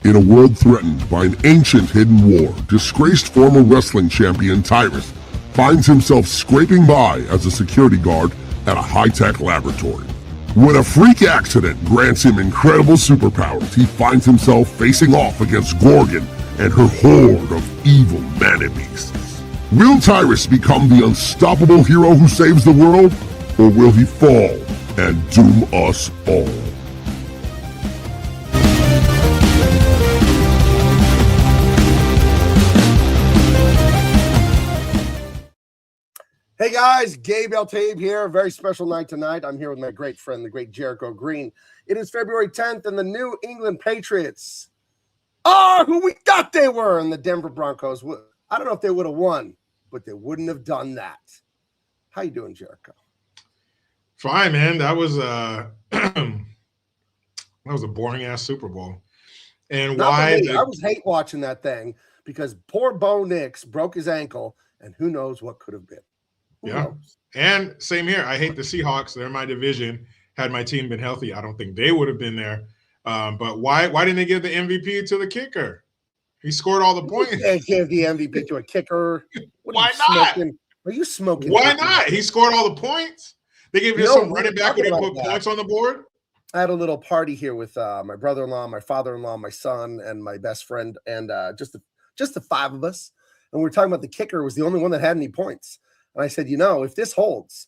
In a world threatened by an ancient hidden war, disgraced former wrestling champion Tyrus finds himself scraping by as a security guard at a high-tech laboratory. When a freak accident grants him incredible superpowers, he finds himself facing off against Gorgon and her horde of evil man-beasts. Will Tyrus become the unstoppable hero who saves the world, or will he fall and doom us all? Hey guys, Gabe Eltaeb here. A very special night tonight. I'm here with my great friend, the great Jericho Green. It is February 10th, and the New England Patriots are who we thought they were, and the Denver Broncos. I don't know if they would have won, but they wouldn't have done that. How you doing, Jericho? Fine, man. That was that was a boring ass Super Bowl. And why? I was hate watching that thing because poor Bo Nix broke his ankle, and who knows what could have been. Yeah, and same here. I hate the Seahawks. They're in my division. Had my team been healthy, I don't think they would have been there. But why didn't they give the MVP to the kicker? He scored all the points. You can't give the MVP to a kicker. Why not? Are you smoking? Why not? He scored all the points. They gave it to some running back when they put points on the board. I had a little party here with my brother-in-law, my father-in-law, my son, and my best friend, and just the five of us. And we were talking about the kicker was the only one that had any points. And I said, if this holds,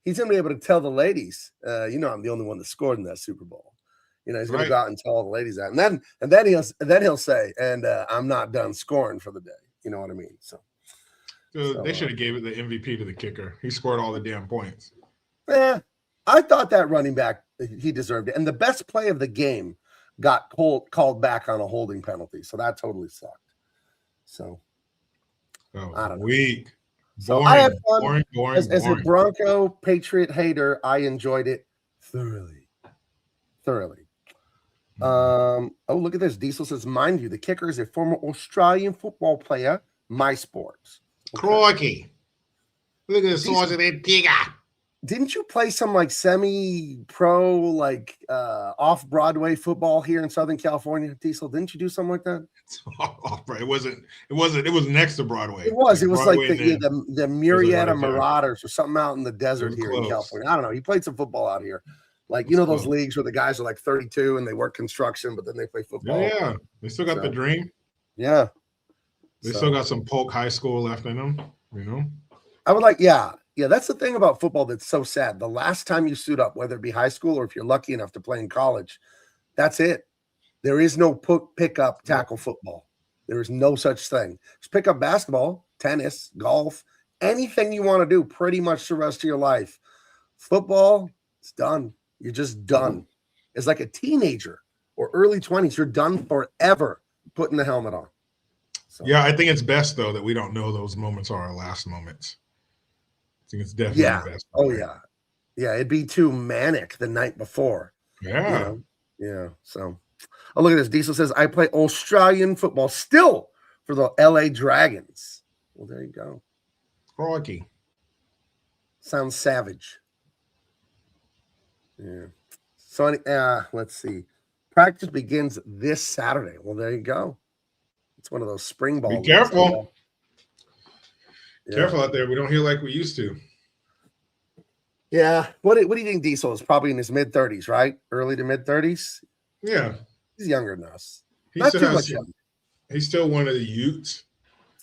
he's going to be able to tell the ladies, I'm the only one that scored in that Super Bowl. He's going to go out and tell all the ladies that. And then he'll say, I'm not done scoring for the day. You know what I mean? So they should have gave it the MVP to the kicker. He scored all the damn points. Yeah, I thought that running back, he deserved it. And the best play of the game got called back on a holding penalty. So that totally sucked. So I don't know. Weak. So boring, I had fun. Boring, as a Bronco Patriot hater, I enjoyed it thoroughly. Look at this. Diesel says, mind you, the kicker is a former Australian football player, my sports. Okay. Crikey. Look at the size of that kicker. Didn't you play some like semi-pro, off-Broadway football here in Southern California, Diesel? Didn't you do something like that? It was next to Broadway. It was like the Murrieta Marauders or something out in the desert here in California. I don't know. He played some football out here. Those leagues where the guys are like 32 and they work construction, but then they play football. Yeah. They still got the dream. Yeah. They still got some Polk High School left in them, I would Yeah, that's the thing about football that's so sad. The last time you suit up, whether it be high school or if you're lucky enough to play in college, that's it. There is no pick-up tackle football. There is no such thing. Just pick up basketball, tennis, golf, anything you want to do pretty much the rest of your life. Football, it's done. You're just done. It's like a teenager or early 20s. You're done forever putting the helmet on. So. Yeah, I think it's best, though, that we don't know those moments are our last moments. I think it's definitely the best. Oh, yeah. Yeah, it'd be too manic the night before. Yeah. Yeah. So, look at this. Diesel says, I play Australian football still for the LA Dragons. Well, there you go. Crikey. Sounds savage. Yeah. So, let's see. Practice begins this Saturday. Well, there you go. It's one of those spring ball. Be careful. Careful out there. We don't hear like we used to. Yeah. What do you think Diesel is? Probably in his mid-30s, right? Early to mid-30s? Yeah. He's younger than us. Not too much younger. He's still one of the Utes.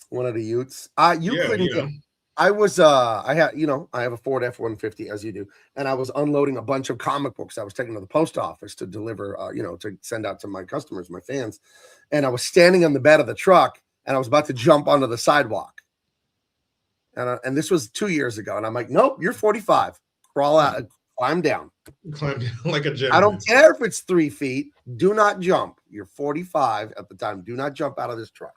One of the Utes. I have a Ford F-150 as you do, and I was unloading a bunch of comic books I was taking to the post office to deliver, to send out to my customers, my fans. And I was standing on the bed of the truck, and I was about to jump onto the sidewalk. And this was 2 years ago, and I'm like, nope, you're 45. Crawl out, climb down. Climb down like a gentleman. I don't care if it's 3 feet. Do not jump. You're 45 at the time. Do not jump out of this truck.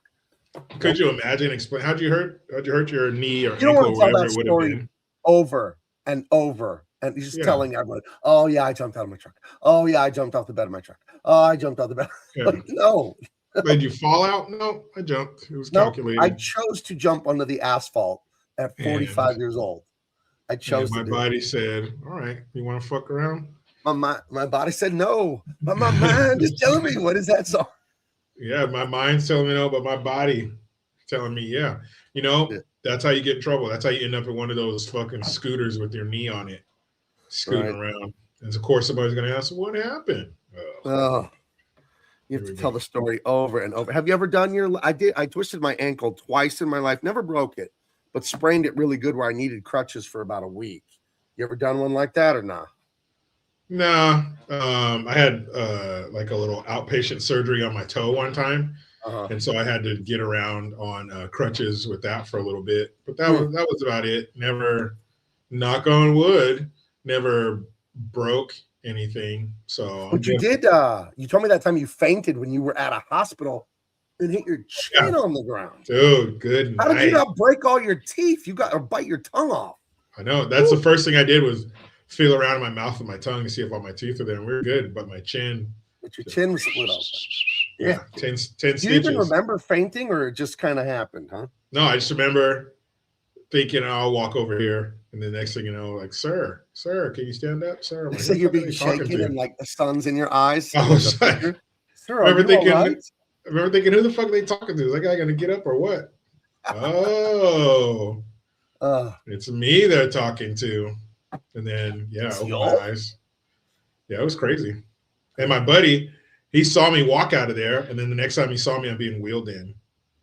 Could you imagine? Explain how'd you hurt your knee or ankle or whatever it would have been? Over and over. And he's just telling everyone, oh yeah, I jumped out of my truck. Oh yeah, I jumped off the bed of my truck. Oh, I jumped out the bed. Yeah. No. Did you fall out? No, I jumped. It was calculated. I chose to jump onto the asphalt at 45 years old. I chose my body said, all right, you want to fuck around? My body said no. But my mind is telling me, what is that song? Yeah, my mind's telling me no, but my body telling me, yeah. You know, Yeah. that's how you get in trouble. That's how you end up in one of those fucking scooters with your knee on it, scooting Right. around. And of course, somebody's going to ask, what happened? Oh, you have Here to we tell go. the story over and over. Have you ever done your? I did. I twisted my ankle twice in my life. Never broke it, but sprained it really good where I needed crutches for about a week. You ever done one like that or not? Nah, I had like a little outpatient surgery on my toe one time, Uh-huh. and so I had to get around on crutches with that for a little bit. But that Hmm. was about it. Never, knock on wood, never broke anything. So I'm But you good. did. You told me that time you fainted when you were at a hospital and hit your Yeah, chin on the ground. dude, good How did you night. not break all your teeth? You got or bite your tongue off. I know that's the first thing I did was feel around in my mouth and my tongue to see if all my teeth are there, and we are good. But my chin, But your just, chin was split open. Yeah. yeah, 10 Do you even stitches. remember fainting or it just kind of happened, huh? No, I just remember thinking, oh, I'll walk over here. And the next thing you know, like, sir, can you stand up, sir? I'm They like, say who the you're fuck are being they talking shaken to? and like the sun's in your eyes. I And there's was a like, figure. Sir, I are remember you all thinking, right? who the fuck are they talking to? Is that guy going to get up or what? Oh, it's me they're talking to. And then, yeah, I It's opened my y'all? eyes. Yeah, it was crazy. And my buddy, he saw me walk out of there. And then the next time he saw me, I'm being wheeled in.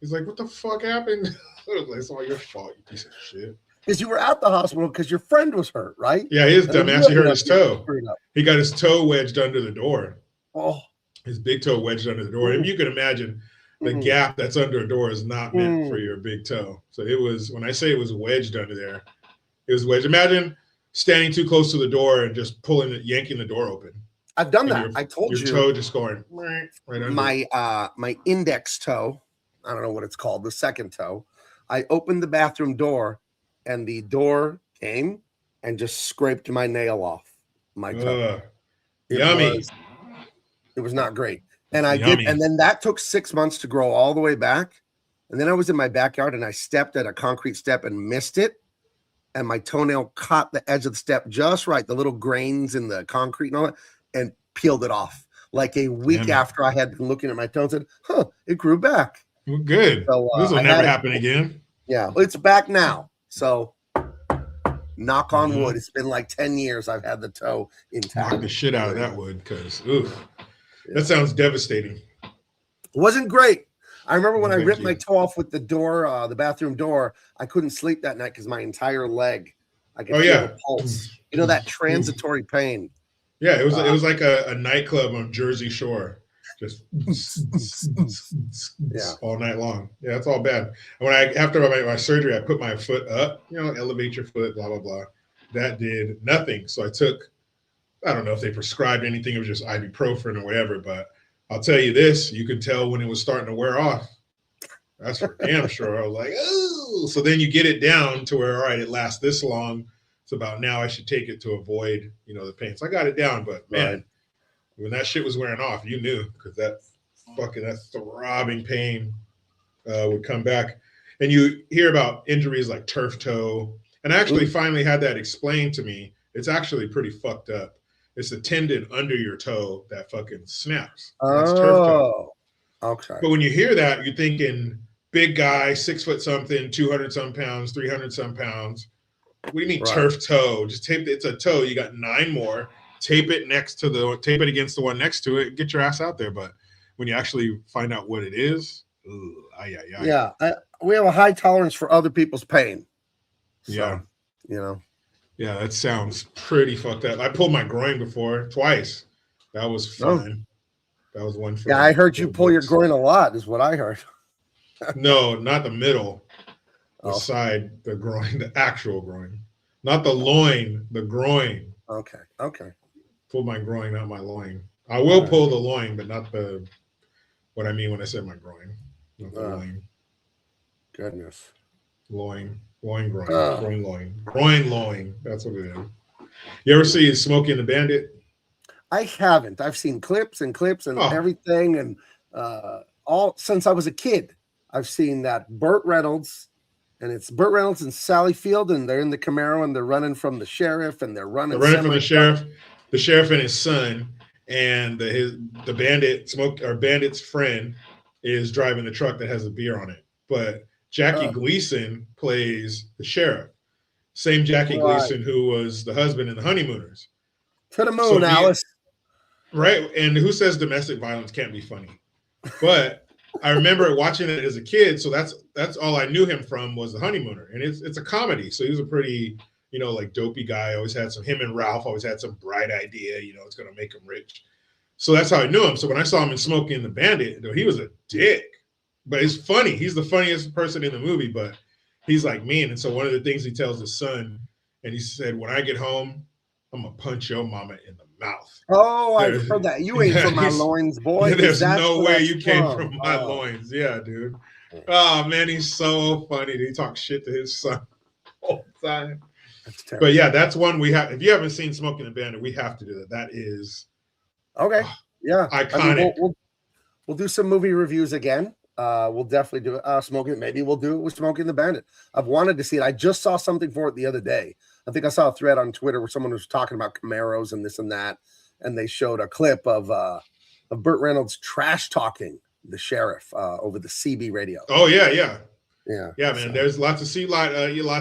He's like, what the fuck happened? I was like, it's all your fault, you piece of shit. Because you were at the hospital because your friend was hurt, right? Yeah, he is And then dumbass. He ended hurt up his getting toe. screwed up. He got his toe wedged under the door. Oh, His big toe wedged under the door. And you can imagine the gap that's under a door is not meant for your big toe. So it was, when I say it was wedged under there, it was wedged. Imagine standing too close to the door and just yanking the door open. I've done And that. I told your you toe just going right under. my index toe. I don't know what it's called. The second toe. I opened the bathroom door, and the door came and just scraped my nail off my toe. Yummy. It was not great. And I Yummy. did, and then that took 6 months to grow all the way back. And then I was in my backyard and I stepped at a concrete step and missed it. And my toenail caught the edge of the step just right, the little grains in the concrete and all that, and peeled it off. Like a week after I had been looking at my toe and said, huh, it grew back. Well, good. So, this will never happen again. Yeah, it's back now. So knock on wood. It's been like 10 years I've had the toe intact. Knock the shit out of that wood because, that sounds devastating. It wasn't great. I remember when I ripped my toe off with the door, the bathroom door, I couldn't sleep that night because my entire leg, I could feel the pulse. You know, that transitory pain. Yeah, it was like a nightclub on Jersey Shore. Just all night long. Yeah, it's all bad. And after my surgery, I put my foot up, elevate your foot, blah, blah, blah. That did nothing. So I don't know if they prescribed anything. It was just ibuprofen or whatever, but I'll tell you this, you could tell when it was starting to wear off. That's for damn sure. I was like, oh. So then you get it down to where, all right, it lasts this long. It's about now I should take it to avoid, the pain. So I got it down, but man, when that shit was wearing off, you knew because that throbbing pain would come back. And you hear about injuries like turf toe. And I actually finally had that explained to me. It's actually pretty fucked up. It's the tendon under your toe that fucking snaps. That's turf toe. Okay. But when you hear that, you're thinking big guy, 6 foot something, 200 some pounds, 300 some pounds. What do you mean turf toe? Just tape it. It's a toe. You got 9 more. Tape it against the one next to it. Get your ass out there. But when you actually find out what it is, yeah, we have a high tolerance for other people's pain. So, yeah. Yeah, that sounds pretty fucked up. I pulled my groin before twice. That was fun. That was one. Yeah, I heard you pull your groin a lot. Is what I heard. No, not the middle. The side, the groin, the actual groin, not the loin. The groin. Okay. Pull my groin, not my loin. I will pull the loin, but not the. What I mean when I said my groin, not the loin. Goodness. Loin, groin, loin. That's what it is. You ever see Smokey and the Bandit? I haven't. I've seen clips and everything, and all since I was a kid. I've seen that Burt Reynolds, and it's Burt Reynolds and Sally Field, and they're in the Camaro, and they're running from the sheriff, and they're running from the sheriff and his son, and the bandit's friend is driving the truck that has a beer on it. But Jackie Oh. Gleason plays the sheriff. Same Jackie Right. Gleason who was the husband in The Honeymooners. To the moon, Alice. Right. And who says domestic violence can't be funny? But I remember watching it as a kid. So that's all I knew him from was The Honeymooner. And it's a comedy. So he was a pretty, like dopey guy. Always had him and Ralph always had some bright idea, it's going to make him rich. So that's how I knew him. So when I saw him in Smokey and the Bandit, he was a dick. But it's funny. He's the funniest person in the movie, but he's like mean. And so one of the things he tells his son, and he said, when I get home, I'm going to punch your mama in the mouth. Oh, I've heard that. You ain't from my loins, boy. There's no way you came from my loins. Yeah, dude. Oh, man, he's so funny. He talks shit to his son all the time. But yeah, that's one we have. If you haven't seen Smoking the Bandit, we have to do that. That is okay. Yeah, iconic. We'll do some movie reviews again. We'll definitely do it. Smoking. Maybe we'll do it with Smoking the Bandit. I've wanted to see it. I just saw something for it the other day. I think I saw a thread on Twitter where someone was talking about Camaros and this and that, and they showed a clip of Burt Reynolds trash talking the sheriff over the CB radio. Oh yeah, man. So. There's lots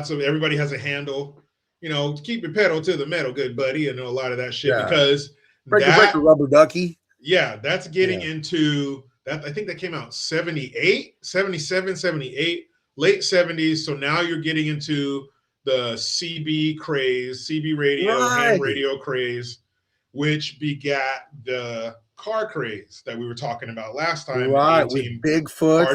of everybody has a handle. To keep your pedal to the metal, good buddy, and a lot of that shit because breaker, rubber ducky. Yeah, that's getting into that. I think that came out 78, 77, 78, late 70s. So now you're getting into the CB craze, CB radio, ham radio craze, which begat the car craze that we were talking about last time. Right, with Bigfoot,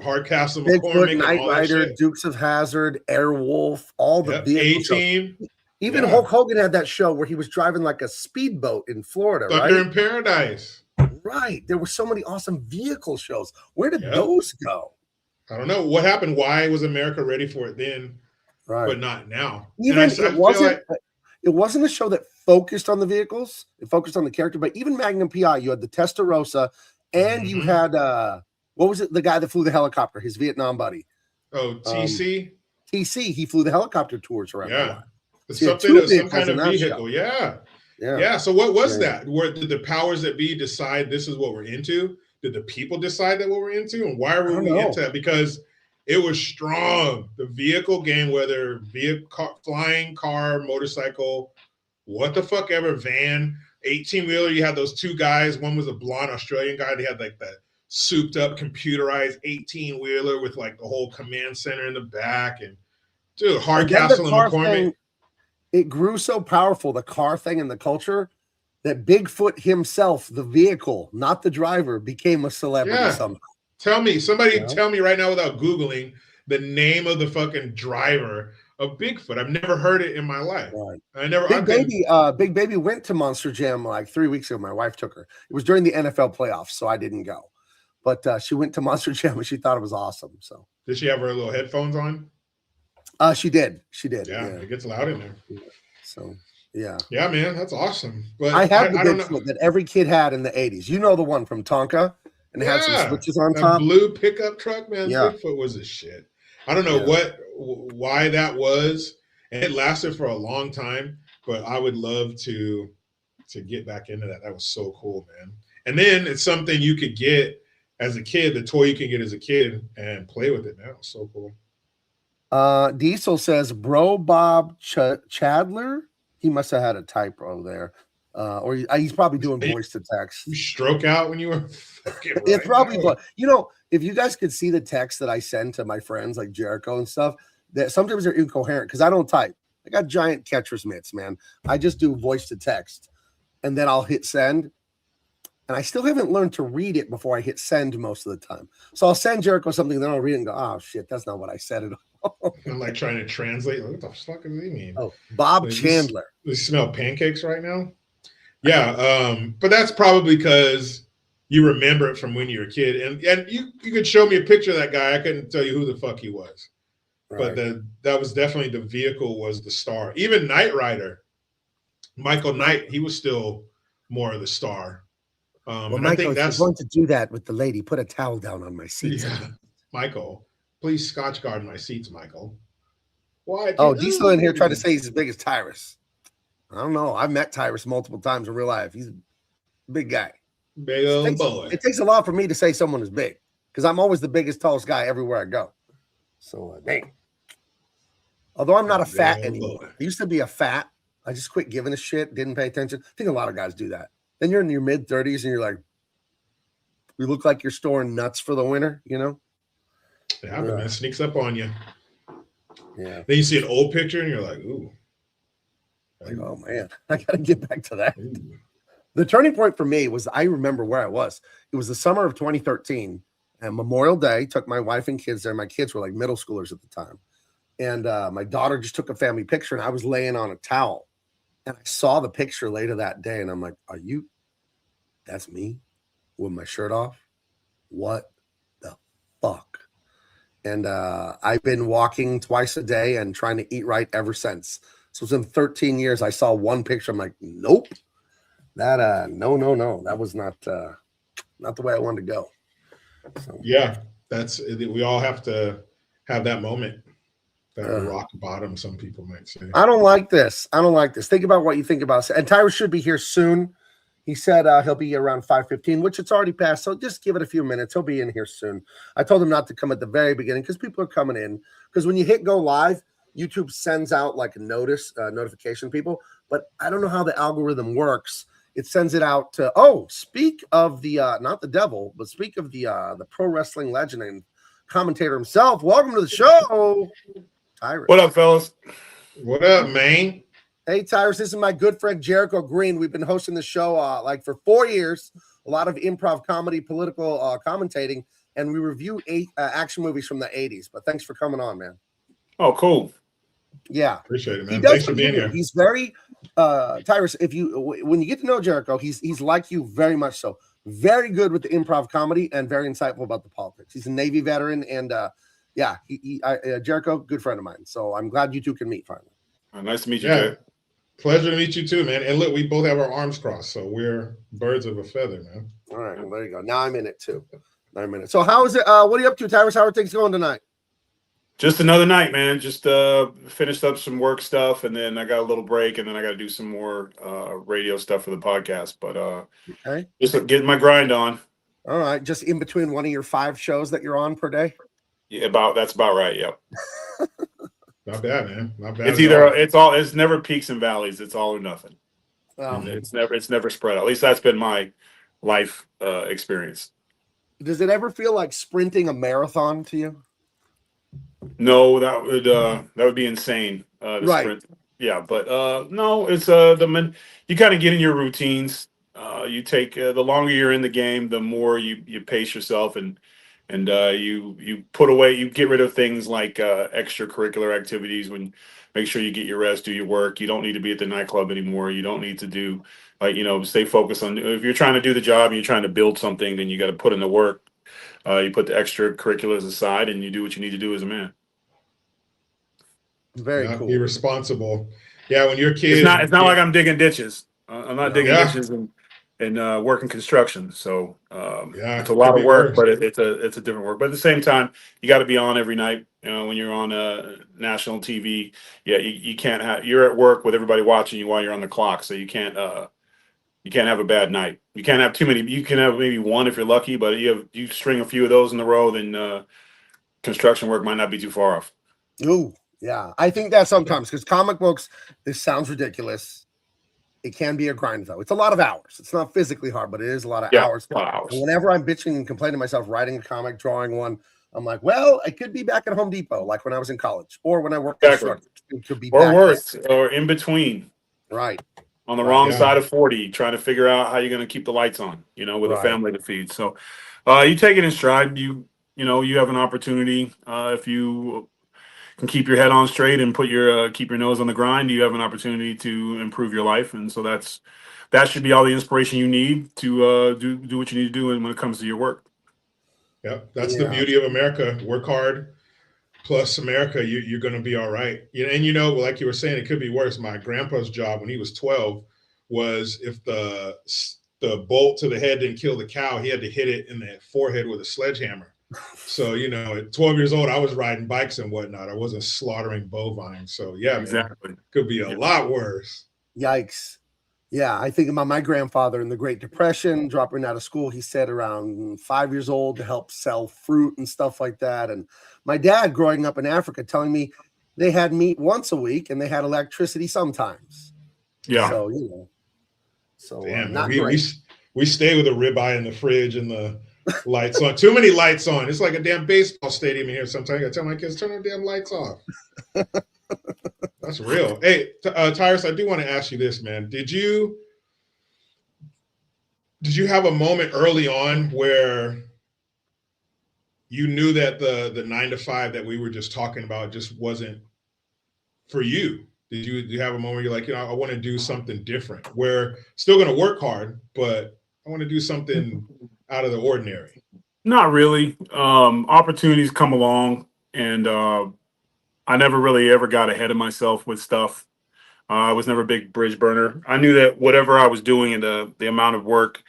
Hardcastle, Bigfoot, Knight Rider, Dukes of Hazzard, Airwolf, all the A-Team. Even Hulk Hogan had that show where he was driving like a speedboat in Florida, Thunder in Paradise. Right. There were so many awesome vehicle shows. Where did those go? I don't know. What happened? Why was America ready for it then, but not now? Even it wasn't a show that focused on the vehicles. It focused on the character. But even Magnum P.I., you had the Testarossa, and you had, what was it? The guy that flew the helicopter, his Vietnam buddy. Oh, TC? TC. He flew the helicopter tours around. Yeah. Some kind of vehicle. Yeah. So what was that? Did the powers that be decide this is what we're into? Did the people decide that what we're into? And why were we into that? Because it was strong. The vehicle game, whether flying car, motorcycle, what the fuck ever, van, 18-wheeler, you had those two guys. One was a blonde Australian guy. They had like that souped up computerized 18-wheeler with like the whole command center in the back. And dude, Hardcastle and McCormick. It grew so powerful, the car thing and the culture, that Bigfoot himself, the vehicle, not the driver, became a celebrity somehow. Tell me right now without Googling the name of the fucking driver of Bigfoot. I've never heard it in my life. Right. Big Baby went to Monster Jam like 3 weeks ago. My wife took her. It was during the NFL playoffs, so I didn't go. But she went to Monster Jam and she thought it was awesome. So did she have her little headphones on? She did. Yeah, it gets loud in there. So, yeah. Yeah, man, that's awesome. But I have the Bigfoot that every kid had in the 80s. You know the one from Tonka? And it had some switches on top. Blue pickup truck, man. Bigfoot was a shit. I don't know why that was. And it lasted for a long time. But I would love to get back into that. That was so cool, man. And then it's something you could get as a kid, the toy you can get as a kid and play with it now. So cool. Diesel says, Bro Bob Chadler. He must have had a typo there. Or he's probably doing voice to text. You stroke out when you were It's probably, if you guys could see the text that I send to my friends like Jericho and stuff, that sometimes they're incoherent because I don't type. I got giant catcher's mitts, man. I just do voice to text and then I'll hit send. And I still haven't learned to read it before I hit send most of the time. So I'll send Jericho something, then I'll read it and go, oh shit, that's not what I said at all. I'm like trying to translate. What the fuck does he mean? Oh, Bob Chandler. You smell pancakes right now? Yeah, but that's probably because you remember it from when you were a kid. And you could show me a picture of that guy. I couldn't tell you who the fuck he was. Right. But that was definitely the vehicle was the star. Even Knight Rider, Michael Knight, he was still more of the star. Well, Michael, if you're going to do that with the lady, put a towel down on my seats. Yeah. Michael, please Scotch guard my seats, Michael. Why? Oh, Diesel in here trying to say he's as big as Tyrus. I don't know. I've met Tyrus multiple times in real life. He's a big guy. Big old boy. It takes a lot for me to say someone is big because I'm always the biggest, tallest guy everywhere I go. So, dang. Although I'm not a fat anymore. I used to be a fat. I just quit giving a shit, didn't pay attention. I think a lot of guys do that. Then you're in your mid-30s and you're like, you look like you're storing nuts for the winter, you know? Yeah, but man, sneaks up on you. Yeah. Then you see an old picture and you're like, ooh. Like, oh, man, I got to get back to that. Ooh. The turning point for me was I remember where I was. It was the summer of 2013, and Memorial Day. Took my wife and kids there. My kids were like middle schoolers at the time. And my daughter just took a family picture, and I was laying on a towel. And I saw the picture later that day, and I'm like, that's me with my shirt off? What the fuck? And I've been walking twice a day and trying to eat right ever since. So it's in 13 years. I saw one picture. I'm like, nope. That no. That was not the way I wanted to go. So. Yeah, we all have to have that moment. That rock bottom, some people might say. I don't like this. Think about what you think about it. And Tyrus should be here soon. He said he'll be around 5:15, which it's already passed. So just give it a few minutes. He'll be in here soon. I told him not to come at the very beginning because people are coming in. Because when you hit go live, YouTube sends out like a notification people. But I don't know how the algorithm works. It sends it out to, speak of the, not the devil, but speak of the pro wrestling legend and commentator himself. Welcome to the show, Tyrus. What up, fellas? What up, man? Hey, Tyrus, this is my good friend, Jericho Green. We've been hosting the show for 4 years, a lot of improv comedy, political commentating, and we review action movies from the 80s. But thanks for coming on, man. Oh, cool. Yeah. Appreciate it, man. Thanks for being here. He's very Tyrus, when you get to know Jericho, he's like you very much so. Very good with the improv comedy and very insightful about the politics. He's a Navy veteran and Jericho, good friend of mine. So I'm glad you two can meet finally. Nice to meet you, Jay. Pleasure to meet you too, man. And look, we both have our arms crossed, so we're birds of a feather, man. All right, well, there you go. Now I'm in it too. So how is it? What are you up to, Tyrus? How are things going tonight? Just another night, man. Just finished up some work stuff, and then I got a little break, and then I got to do some more radio stuff for the podcast. But okay, just getting my grind on. All right, just in between one of your 5 shows that you're on per day. Yeah, that's about right. Yep. Not bad, man. Not bad. It's never peaks and valleys. It's all or nothing. It's never spread out. At least that's been my life experience. Does it ever feel like sprinting a marathon to you? No, that would be insane. Right. Sprint. Yeah, but no, it's you kind of get in your routines. You take the longer you're in the game, the more you pace yourself and you put away, you get rid of things like extracurricular activities. When make sure you get your rest, do your work. You don't need to be at the nightclub anymore. You don't need to do stay focused on. If you're trying to do the job and you're trying to build something, then you got to put in the work. You put the extracurriculars aside and you do what you need to do as a man. Very cool. Be responsible. Yeah, when you're a kid, it's not like I'm digging ditches. I'm not digging ditches and working construction. So it's a lot of work, but it's a different work. But at the same time, you got to be on every night. When you're on national TV, you can't have. You're at work with everybody watching you while you're on the clock, so you can't have a bad night. You can't have too many. You can have maybe one if you're lucky, but you string a few of those in a row, then construction work might not be too far off. Ooh, yeah. I think that sometimes because comic books, this sounds ridiculous. It can be a grind though. It's a lot of hours. It's not physically hard, but it is a lot of hours. A lot of hours. And whenever I'm bitching and complaining to myself, writing a comic, drawing one, I'm like, well, I could be back at Home Depot, like when I was in college, or when I worked construction. It could be or worse, or in between. Right. On the wrong side of 40, trying to figure out how you're going to keep the lights on, with a family to feed. So you take it in stride. You have an opportunity. If you can keep your head on straight and keep your nose on the grind, you have an opportunity to improve your life. And so that should be all the inspiration you need to do what you need to do when it comes to your work. Yeah, that's the beauty of America. Work hard. Plus America, you're going to be all right. And like you were saying, it could be worse. My grandpa's job when he was 12 was if the bolt to the head didn't kill the cow, he had to hit it in the forehead with a sledgehammer. So, at 12 years old, I was riding bikes and whatnot. I wasn't slaughtering bovines. So, yeah, exactly. Man, could be a lot worse. Yikes. Yeah, I think about my grandfather in the Great Depression, dropping out of school. He said around 5 years old to help sell fruit and stuff like that. And my dad, growing up in Africa, telling me they had meat once a week and they had electricity sometimes. Yeah. So so Damn, man, not great. we stay with a ribeye in the fridge and the lights on. Too many lights on. It's like a damn baseball stadium in here. Sometimes I tell my kids, turn the damn lights off. That's real. Hey, Tyrus, I do want to ask you this, man. Did you have a moment early on where you knew that the 9 to 5 that we were just talking about just wasn't for you? Did you have a moment where you're like, I want to do something different, where still going to work hard, but I want to do something out of the ordinary? Not really. Opportunities come along, and I never really ever got ahead of myself with stuff. I was never a big bridge burner. I knew that whatever I was doing and the amount of work,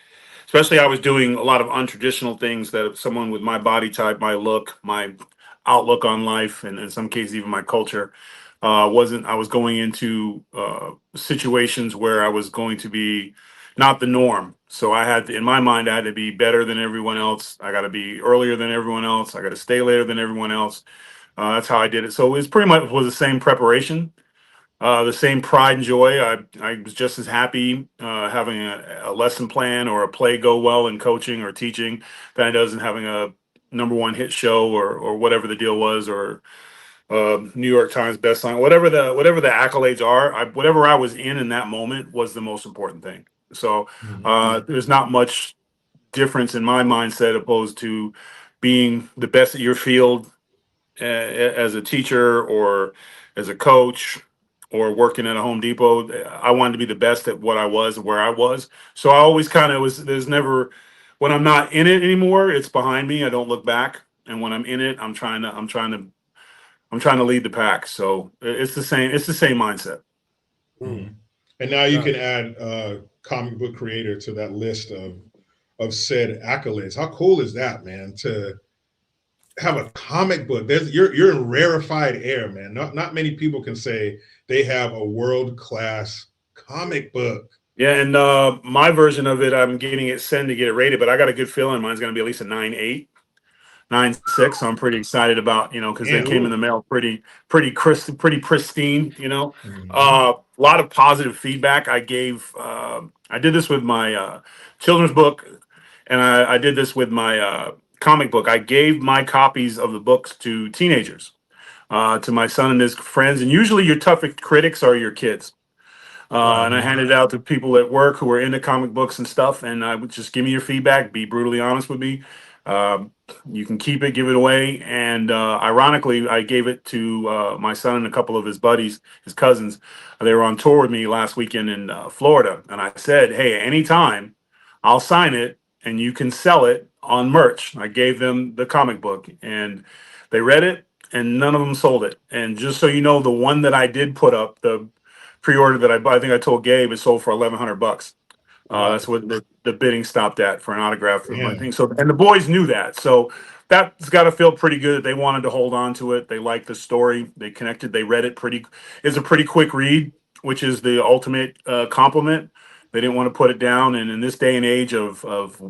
especially I was doing a lot of untraditional things that someone with my body type, my look, my outlook on life, and in some cases even my culture, wasn't. I was going into situations where I was going to be not the norm. So I had to, in my mind, I had to be better than everyone else. I got to be earlier than everyone else. I got to stay later than everyone else. That's how I did it. So it was pretty much was the same preparation, the same pride and joy. I was just as happy having a lesson plan or a play go well in coaching or teaching than I does in having a #1 hit show or whatever the deal was, or New York Times bestselling, whatever the accolades are. Whatever I was in that moment was the most important thing. So there's not much difference in my mindset opposed to being the best at your field as a teacher or as a coach or working at a Home Depot. I wanted to be the best at what I was, where I was. So I always kind of was, there's never, when I'm not in it anymore, it's behind me. I don't look back. And when I'm in it, I'm trying to lead the pack. So it's the same mindset. Mm-hmm. And now you can add comic book creator to that list of said accolades. How cool is that, man? To have a comic book. You're in rarefied air, man. Not many people can say they have a world-class comic book. Yeah, and my version of it, I'm getting it sent to get it rated, but I got a good feeling mine's going to be at least a 9.8, 9.6. So I'm pretty excited about, because they came in the mail pretty crisp, pretty pristine. A lot of positive feedback. I did this with my children's book, and I did this with my comic book. I gave my copies of the books to teenagers, to my son and his friends, and usually your toughest critics are your kids. And I handed it out to people at work who were into comic books and stuff. And I would just give me your feedback, be brutally honest with me. You can keep it, give it away. And ironically, I gave it to my son and a couple of his buddies, his cousins. They were on tour with me last weekend in Florida. And I said, hey, anytime I'll sign it and you can sell it on merch. I gave them the comic book and they read it and none of them sold it. And just so you know, the one that I did put up, the pre-order that I think I told Gabe, it sold for $1,100. That's what the bidding stopped at for an autograph for my thing. So, and the boys knew that. So that's got to feel pretty good. They wanted to hold on to it. They liked the story. They connected. They read it it's a pretty quick read, which is the ultimate compliment. They didn't want to put it down. And in this day and age of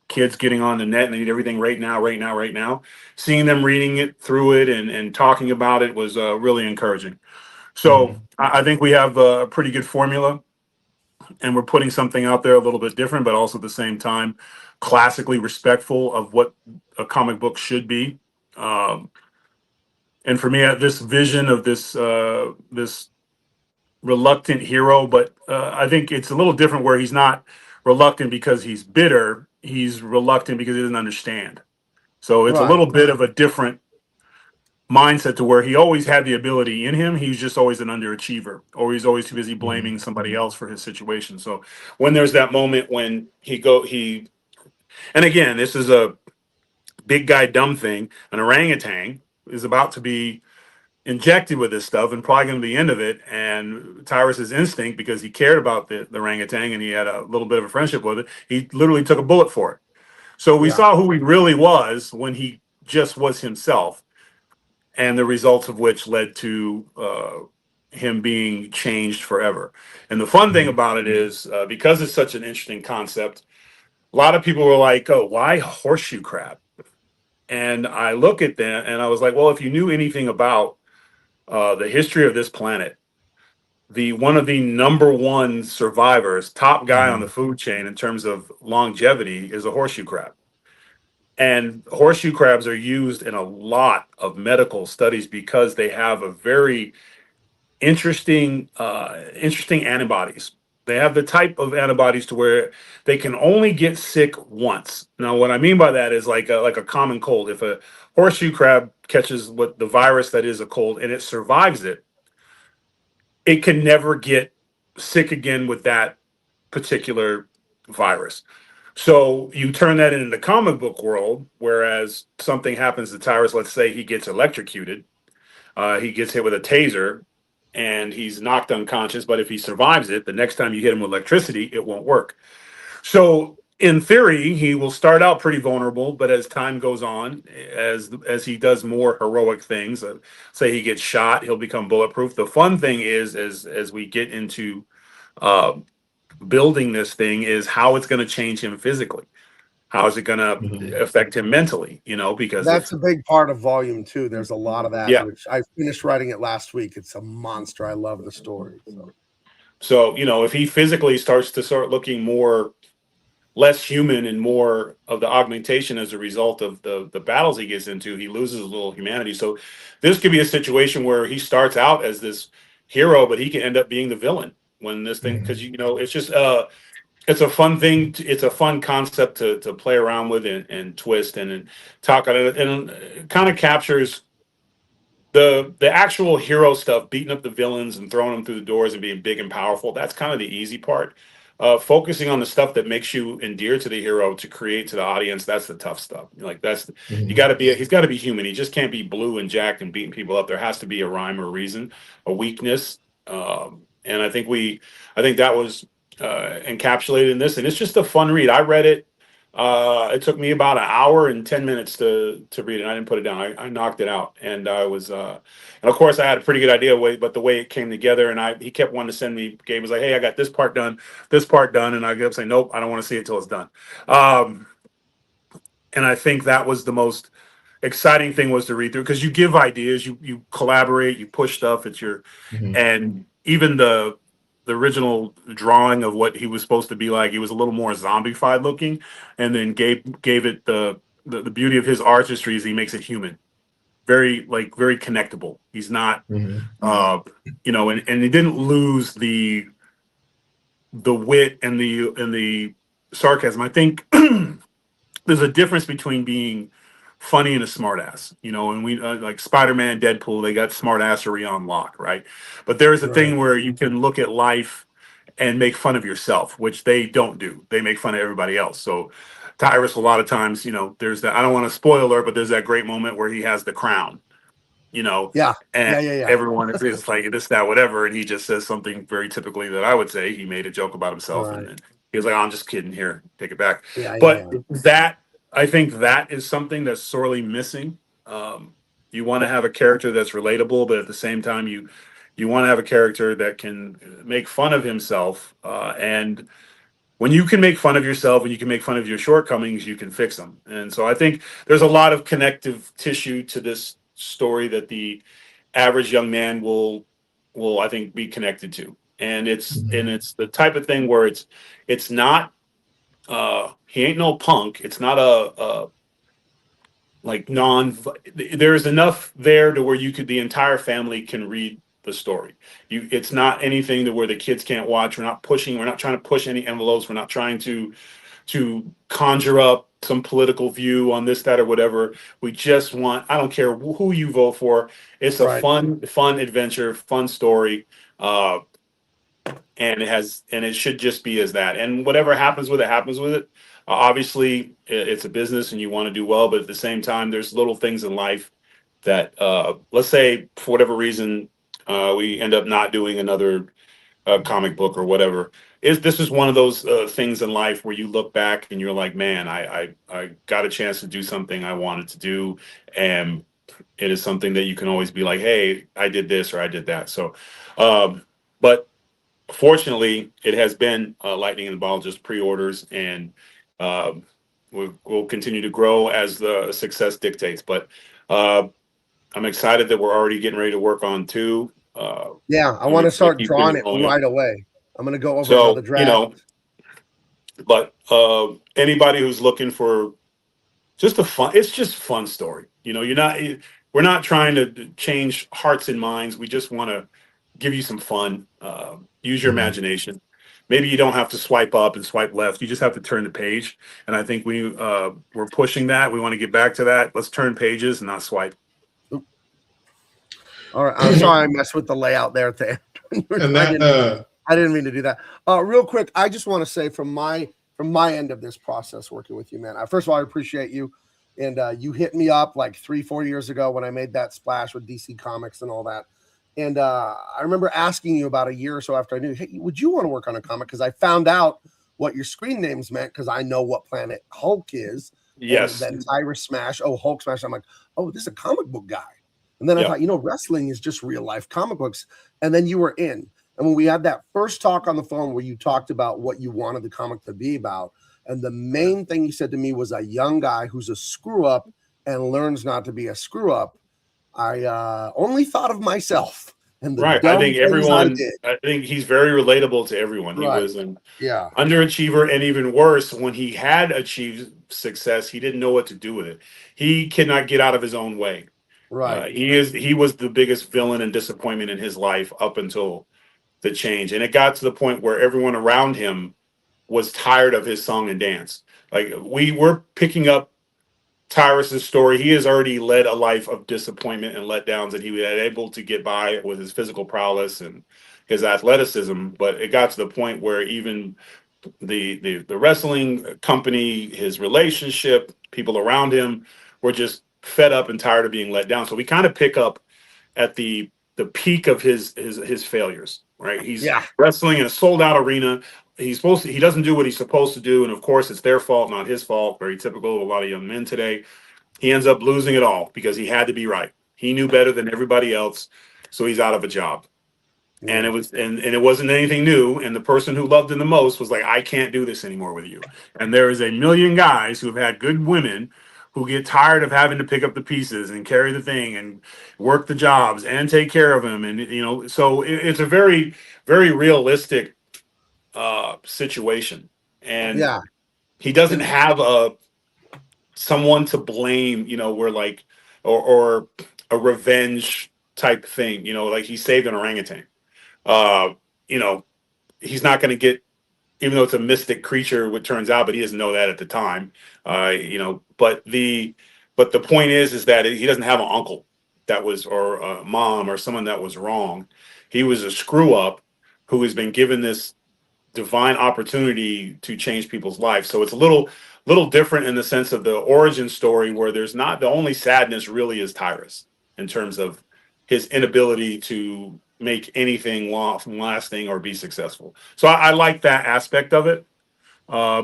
kids getting on the net and they need everything right now, seeing them reading it through it and talking about it was really encouraging. So I think we have a pretty good formula, and we're putting something out there a little bit different, but also at the same time, classically respectful of what a comic book should be. And for me, this vision of this reluctant hero, but I think it's a little different where he's not reluctant because he's bitter. He's reluctant because he doesn't understand. So it's a little bit of a different mindset to where he always had the ability in him. He's just always an underachiever, or he's always too busy blaming somebody else for his situation. So when there's that moment when and again, this is a big guy dumb thing. An orangutan is about to be injected with this stuff and probably going to be the end of it. And Tyrus's instinct, because he cared about the orangutan and he had a little bit of a friendship with it, he literally took a bullet for it. So we saw who he really was when he just was himself, and the results of which led to him being changed forever. And the fun thing about it is because it's such an interesting concept, a lot of people were like, oh, why horseshoe crab? And I look at that and I was like, well, if you knew anything about the history of this planet, the one of the number one survivors, top guy on the food chain in terms of longevity is a horseshoe crab. And horseshoe crabs are used in a lot of medical studies because they have a very interesting antibodies. They have the type of antibodies to where they can only get sick once. Now, what I mean by that is like a common cold. If a horseshoe crab catches what the virus that is a cold and it survives it, it can never get sick again with that particular virus. So you turn that into the comic book world, whereas something happens to Tyrus, let's say he gets electrocuted, he gets hit with a taser, and he's knocked unconscious. But if he survives it, the next time you hit him with electricity, it won't work. So in theory, he will start out pretty vulnerable, but as time goes on, as he does more heroic things, say he gets shot, he'll become bulletproof. The fun thing is, as we get into uh, building this thing, is how it's going to change him physically. How is it going to affect him mentally? You know, because That's a big part of volume 2. There's a lot of that, yeah. which I finished writing it last week. It's a monster. I love the story. So, you know, if he physically starts to start looking more less human and more of the augmentation as a result of the battles he gets into, he loses a little humanity. So this could be a situation where he starts out as this hero, but he can end up being the villain when this thing, because you know, it's just it's a fun thing. It's a fun concept to play around with and twist and talk on it, and it kind of captures the actual hero stuff, beating up the villains and throwing them through the doors and being big and powerful. That's kind of the easy part. Focusing on the stuff that makes you endear to the hero to create to the audience, that's the tough stuff. Like that's you got to be. He's got to be human. He just can't be blue and jacked and beating people up. There has to be a rhyme or reason, a weakness. And I think that was encapsulated in this, and it's just a fun read. I read it. It took me about an hour and 10 minutes to read it. I didn't put it down. I knocked it out, and I was, and of course, I had a pretty good idea but the way it came together, and he kept wanting to send me. Gabe was like, "Hey, I got this part done, and I kept saying, "Nope, I don't want to see it till it's done." And I think that was the most exciting thing was to read through because you give ideas, you collaborate, you push stuff. It's your, and even the original drawing of what he was supposed to be like, he was a little more zombified looking, and then gave it the beauty of his artistry is he makes it human, very connectable. He's not, you know, and he didn't lose the wit and the sarcasm. I think there's a difference between being funny and a smartass, you know, and we like Spider-Man, Deadpool, they got smartassery on lock, right? But there's a thing where you can look at life and make fun of yourself, which they don't do. They make fun of everybody else. So Tyrus, a lot of times, you know, there's that, I don't want to spoil her, but there's that great moment where he has the crown, you know, and everyone is like this, that, whatever. And he just says something very typically that I would say. He made a joke about himself and then he was like, oh, I'm just kidding, here, take it back. That, I think that is something that's sorely missing. You want to have a character that's relatable, but at the same time, you want to have a character that can make fun of himself. And when you can make fun of yourself and you can make fun of your shortcomings, you can fix them. And so I think there's a lot of connective tissue to this story that the average young man will I think be connected to. And it's the type of thing where it's not he ain't no punk. It's not a like there's enough there to where the entire family can read the story. It's not anything to where the kids can't watch. We're not trying to push any envelopes. We're not trying to conjure up some political view on this, that, or whatever. We just want, I don't care who you vote for. It's a fun adventure, fun story. And it should just be as that. And whatever happens with it. Obviously, it's a business and you want to do well, but at the same time, there's little things in life that, let's say, for whatever reason, we end up not doing another comic book or whatever. This is one of those things in life where you look back and you're like, man, I got a chance to do something I wanted to do, and it is something that you can always be like, hey, I did this or I did that. So But fortunately, it has been lightning in the bottle, just pre-orders, and we'll continue to grow as the success dictates. But I'm excited that we're already getting ready to work on 2. Yeah, I And want we're to going to start keep things drawing it going. right away. I'm going to go over another So, draft. but anybody who's looking for just it's just fun story. We're not trying to change hearts and minds. We just want to give you some fun. Use your imagination. Maybe you don't have to swipe up and swipe left. You just have to turn the page. And I think we're pushing that. We want to get back to that. Let's turn pages and not swipe. All right, I'm sorry I messed with the layout there at the end. And that I didn't mean to do that. Real quick, I just want to say from my end of this process working with you, man. First of all, I appreciate you. And you hit me up like 3-4 years ago when I made that splash with DC Comics and all that. And I remember asking you about a year or so after I knew, hey, would you want to work on a comic? Because I found out what your screen names meant because I know what planet Hulk is. Yes. And then Tyrus Smash. Oh, Hulk Smash. I'm like, oh, this is a comic book guy. And then I thought, wrestling is just real life comic books. And then you were in. And when we had that first talk on the phone where you talked about what you wanted the comic to be about, and the main thing you said to me was a young guy who's a screw up and learns not to be a screw up. I only thought of myself and the right. dumb I think things everyone. did. I think he's very relatable to everyone. Right. He was an Yeah. underachiever, and even worse, when he had achieved success, he didn't know what to do with it. He cannot get out of his own way. Right. He was the biggest villain and disappointment in his life up until the change, and it got to the point where everyone around him was tired of his song and dance. Like we're picking up Tyrus's story. He has already led a life of disappointment and letdowns, and he was able to get by with his physical prowess and his athleticism. But it got to the point where even the wrestling company, his relationship, people around him were just fed up and tired of being let down. So we kind of pick up at the peak of his failures, right? He's wrestling in a sold out arena. He doesn't do what he's supposed to do, and of course it's their fault, not his fault. Very typical of a lot of young men today. He ends up losing it all because he had to be right. He knew better than everybody else, so he's out of a job. And it wasn't anything new. And the person who loved him the most was like, I can't do this anymore with you. And there is a million guys who have had good women who get tired of having to pick up the pieces and carry the thing and work the jobs and take care of him. And, so it's a very, very realistic situation. And he doesn't have someone to blame, where like, or a revenge type thing, like he saved an orangutan. He's not going to get, even though it's a mystic creature, what turns out, but he doesn't know that at the time. But the point is that he doesn't have an uncle that was, or a mom or someone that was wrong. He was a screw up who has been given this divine opportunity to change people's lives. So it's a little different in the sense of the origin story, where there's not, the only sadness really is Tyrus in terms of his inability to make anything lasting or be successful. So I like that aspect of it,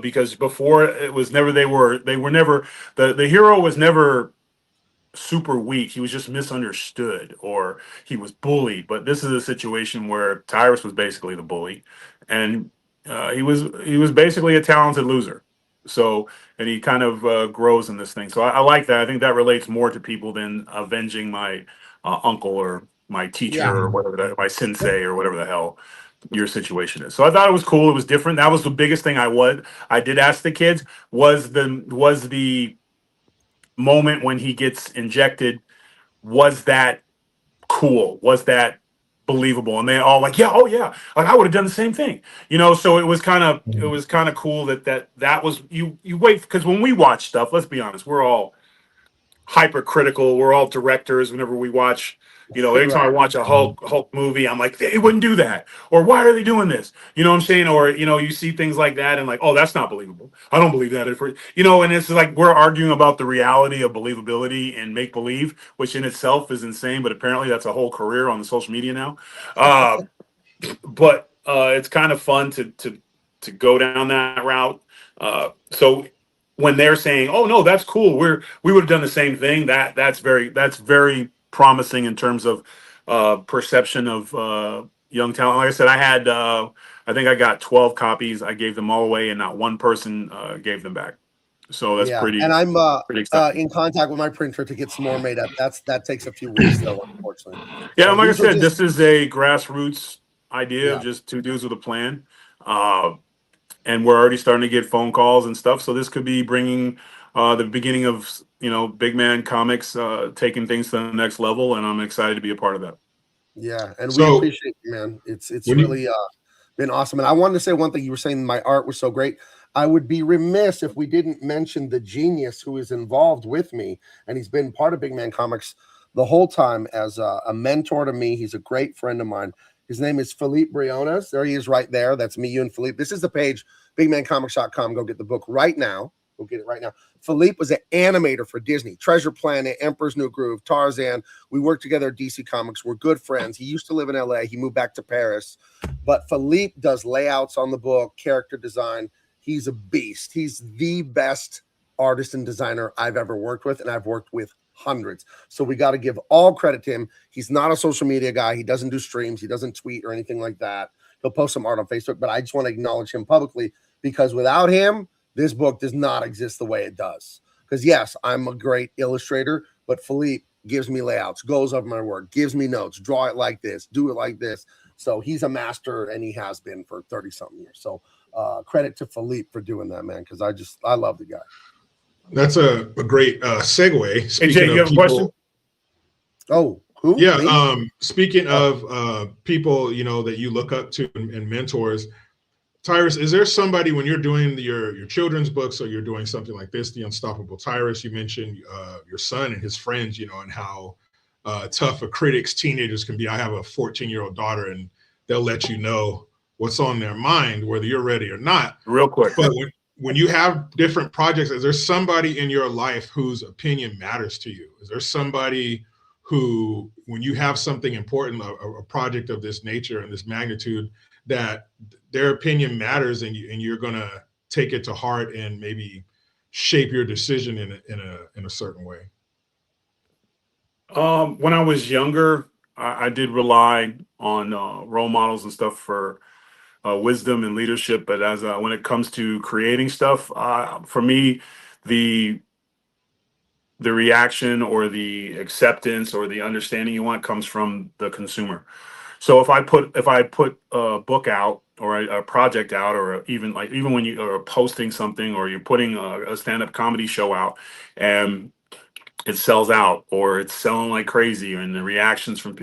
because before it was never, they were never, the hero was never super weak. He was just misunderstood, or he was bullied. But this is a situation where Tyrus was basically the bully, and he was basically a talented loser. So, and he kind of grows in this thing. So I like that. I think that relates more to people than avenging my uncle or my teacher or whatever, my sensei or whatever the hell your situation is. So I thought it was cool. It was different. That was the biggest thing I did ask the kids was the moment when he gets injected. Was that cool? Was that believable? And they all like, yeah, oh yeah, like I would have done the same thing, So it was kind of cool that was you wait, because when we watch stuff, let's be honest, we're all hypercritical. We're all directors. Whenever we watch, anytime I watch a Hulk movie, I'm like, they wouldn't do that, or why are they doing this? You know what I'm saying? Or you see things like that, and like, oh, that's not believable. I don't believe that. And it's like we're arguing about the reality of believability and make believe, which in itself is insane. But apparently, that's a whole career on the social media now. But it's kind of fun to go down that route. So when they're saying, "Oh no, that's cool. We would have done the same thing." That's very promising in terms of perception of young talent. Like I said, I think I got 12 copies. I gave them all away, and not one person gave them back. So that's and I'm pretty exciting. in contact with my printer to get some more made up. That takes a few weeks though, unfortunately. Yeah, So and like I these are said, just this is a grassroots idea of yeah. just two dudes with a plan. And we're already starting to get phone calls and stuff. So this could be bringing the beginning of, big man comics, taking things to the next level. And I'm excited to be a part of that. Yeah, and we So appreciate you, man. It's when you, really been awesome. And I wanted to say one thing. You were saying my art was so great. I would be remiss if we didn't mention the genius who is involved with me, and he's been part of Big Man Comics the whole time as a mentor to me. He's a great friend of mine. His name is Philippe Briones. There he is right there. That's me, you, and Philippe. This is the page, bigmancomics.com. Go get the book right now. Go get it right now. Philippe was an animator for Disney, Treasure Planet, Emperor's New Groove, Tarzan. We worked together at DC Comics. We're good friends. He used to live in LA. He moved back to Paris. But Philippe does layouts on the book, character design. He's a beast. He's the best artist and designer I've ever worked with, and I've worked with hundreds. So we got to give all credit to him. He's not a social media guy. He doesn't do streams. He doesn't tweet or anything like that. He'll post some art on Facebook, but I just want to acknowledge him publicly because without him, this book does not exist the way it does. Because yes, I'm a great illustrator, but Philippe gives me layouts, goes over my work, gives me notes, draw it like this, do it like this. So he's a master, and he has been for 30-something years. So credit to Philippe for doing that, man, because I love the guy. that's a great segue. Hey, Jay, you have a question? Oh, who? Yeah. Me? Speaking of people, that you look up to and mentors, Tyrus, is there somebody when you're doing your children's books or you're doing something like this, the Unstoppable Tyrus, you mentioned your son and his friends, and how tough a critics teenagers can be. I have a 14-year-old daughter, and they'll let you know what's on their mind, whether you're ready or not. Real quick. But when you have different projects, is there somebody in your life whose opinion matters to you? Is there somebody who, when you have something important, a project of this nature and this magnitude, that their opinion matters and you're gonna take it to heart and maybe shape your decision in a certain way? When I was younger, I did rely on role models and stuff for wisdom and leadership. But as when it comes to creating stuff, for me, the reaction or the acceptance or the understanding you want comes from the consumer. So if I put a book out or a project out, or even when you are posting something or you're putting a stand-up comedy show out and it sells out or it's selling like crazy, and the reactions from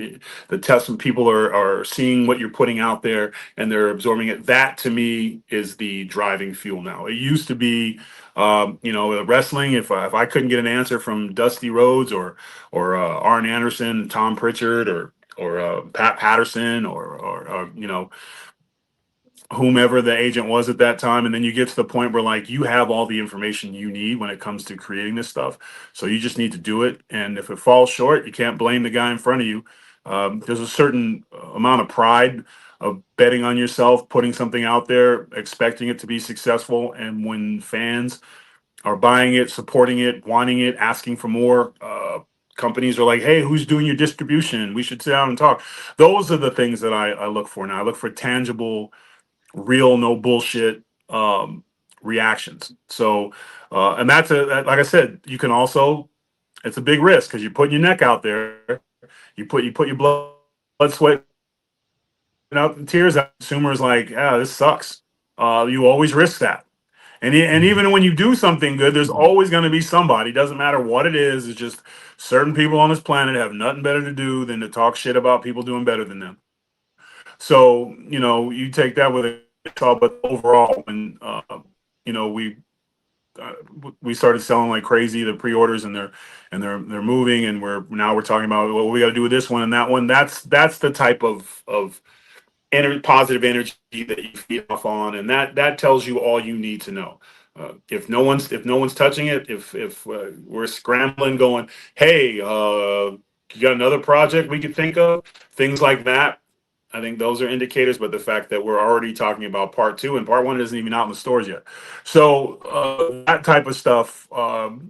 the tests from people are seeing what you're putting out there and they're absorbing it, that to me is the driving fuel now. It used to be wrestling, if I couldn't get an answer from Dusty Rhodes or Arn Anderson, Tom Pritchard, or Pat Patterson, or whomever the agent was at that time. And then you get to the point where like you have all the information you need when it comes to creating this stuff. So you just need to do it. And if it falls short, you can't blame the guy in front of you. There's a certain amount of pride of betting on yourself, putting something out there, expecting it to be successful. And when fans are buying it, supporting it, wanting it, asking for more, companies are like, hey, who's doing your distribution? We should sit down and talk. Those are the things that I look for now. I look for tangible, real, no bullshit reactions. So, and that's like I said, you can also, it's a big risk because you're putting your neck out there. You put your blood, sweat, out the tears out. Consumers like, yeah, this sucks. You always risk that. And even when you do something good, there's always going to be somebody, doesn't matter what it is. It's just certain people on this planet have nothing better to do than to talk shit about people doing better than them. So, you take that with a thought, but overall, when, we started selling like crazy, the pre-orders, and they're moving, and we're talking about what we got to do with this one and that one. That's the type of positive energy that you feed off on, and that tells you all you need to know. If no one's touching it, if we're scrambling, going, hey, you got another project we could think of, things like that. I think those are indicators, but the fact that we're already talking about part 2 and part 1 isn't even out in the stores yet. So that type of stuff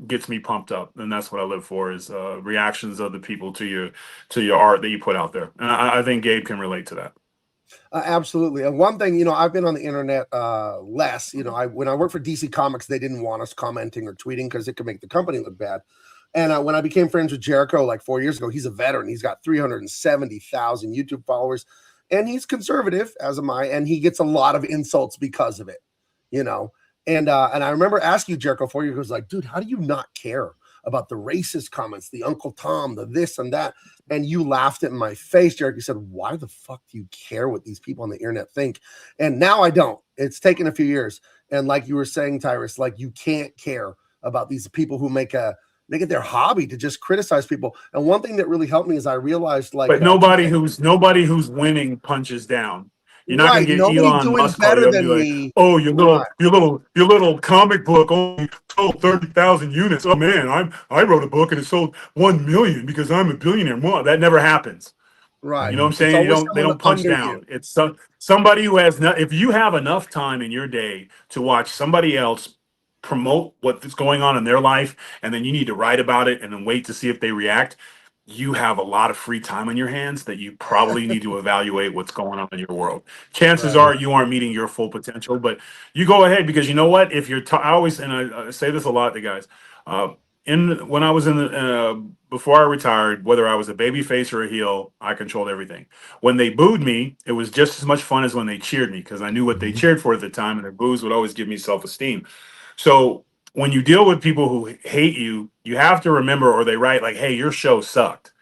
gets me pumped up, and that's what I live for, is reactions of the people to your art that you put out there. And I think Gabe can relate to that. Absolutely. And one thing, I've been on the internet less. When I worked for DC Comics, they didn't want us commenting or tweeting because it could make the company look bad. And when I became friends with Jericho like 4 years ago, he's a veteran. He's got 370,000 YouTube followers, and he's conservative, as am I, and he gets a lot of insults because of it, And I remember asking you, Jericho, 4 years ago, was like, dude, how do you not care about the racist comments, the Uncle Tom, the this and that? And you laughed in my face, Jericho. You said, why the fuck do you care what these people on the internet think? And now I don't. It's taken a few years. And like you were saying, Tyrus, like you can't care about these people who make it their hobby to just criticize people. And one thing that really helped me is I realized but nobody who's winning punches down. You're not going to get nobody Elon doing Musk call better you up than and be like, me. "Oh, your little comic book only sold 30,000 units. Oh man, I wrote a book and it sold 1 million because I'm a billionaire." Well, that never happens. Right. You know what I'm It's saying? always They don't punch someone down. under you. It's somebody who has if you have enough time in your day to watch somebody else promote what's going on in their life, and then you need to write about it and then wait to see if they react. You have a lot of free time on your hands that you probably need to evaluate what's going on in your world. Chances are you aren't meeting your full potential, but you go ahead because you know what? If you're, I always, and I say this a lot to guys, when I was in the, before I retired, whether I was a baby face or a heel, I controlled everything. When they booed me, it was just as much fun as when they cheered me because I knew what they cheered for at the time, and their boos would always give me self-esteem. So when you deal with people who hate you, you have to remember, or they write like, "Hey, your show sucked."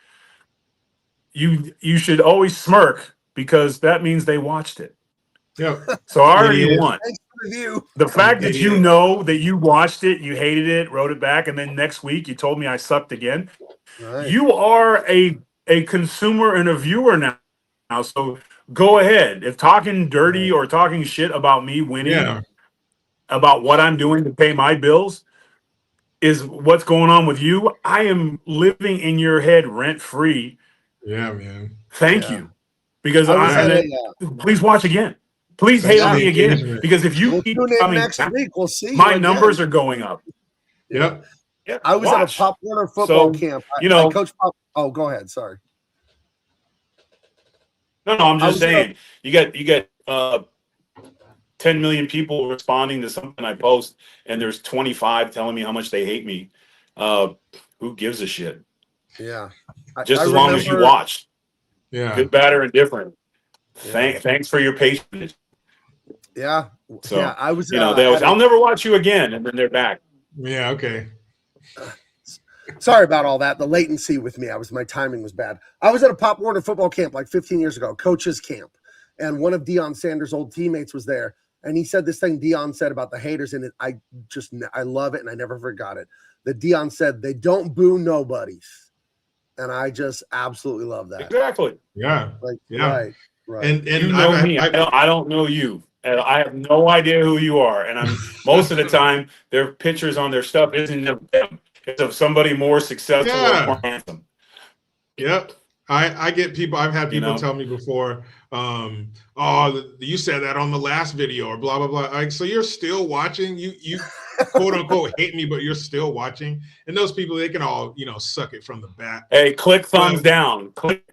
You should always smirk because that means they watched it. Yep. So I already won. Thanks for the view. The fact that you know that you watched it, you hated it, wrote it back, and then next week you told me I sucked again. Right. You are a consumer and a viewer now. So go ahead. If talking dirty or talking shit about me winning, about what I'm doing to pay my bills, is what's going on with you, I am living in your head rent free. Yeah, man. Thank you. Because please watch again. Please hate on me again. Because if you keep coming next week, we'll see. My numbers are going up. Yep. I was at a Pop Warner football camp. I coached Pop. Oh, go ahead. Sorry. No, I'm just saying. You got 10 million people responding to something I post, and there's 25 telling me how much they hate me. Who gives a shit? Yeah. Just as long as you watched. Yeah. Good, bad, or indifferent. Thanks for your patience. Yeah. So I was. I'll never watch you again, and then they're back. Yeah. Okay. Sorry about all that. The latency with me. My timing was bad. I was at a Pop Warner football camp like 15 years ago, coach's camp, and one of Deion Sanders' old teammates was there, and he said this thing Deion said about the haters, and I love it, and I never forgot it. That Deion said they don't boo nobodies, and I just absolutely love that. Exactly. Yeah. Right. And you know me. I don't know you. And I have no idea who you are. And I'm most of the time their pictures on their stuff isn't of them. It's of somebody more successful or more handsome. Yep. I get people. I've had people tell me before, you said that on the last video or blah, blah, blah. Like, so you're still watching, you quote unquote hate me, but you're still watching. And those people, they can all, suck it from the back. Hey, click thumbs down. Click.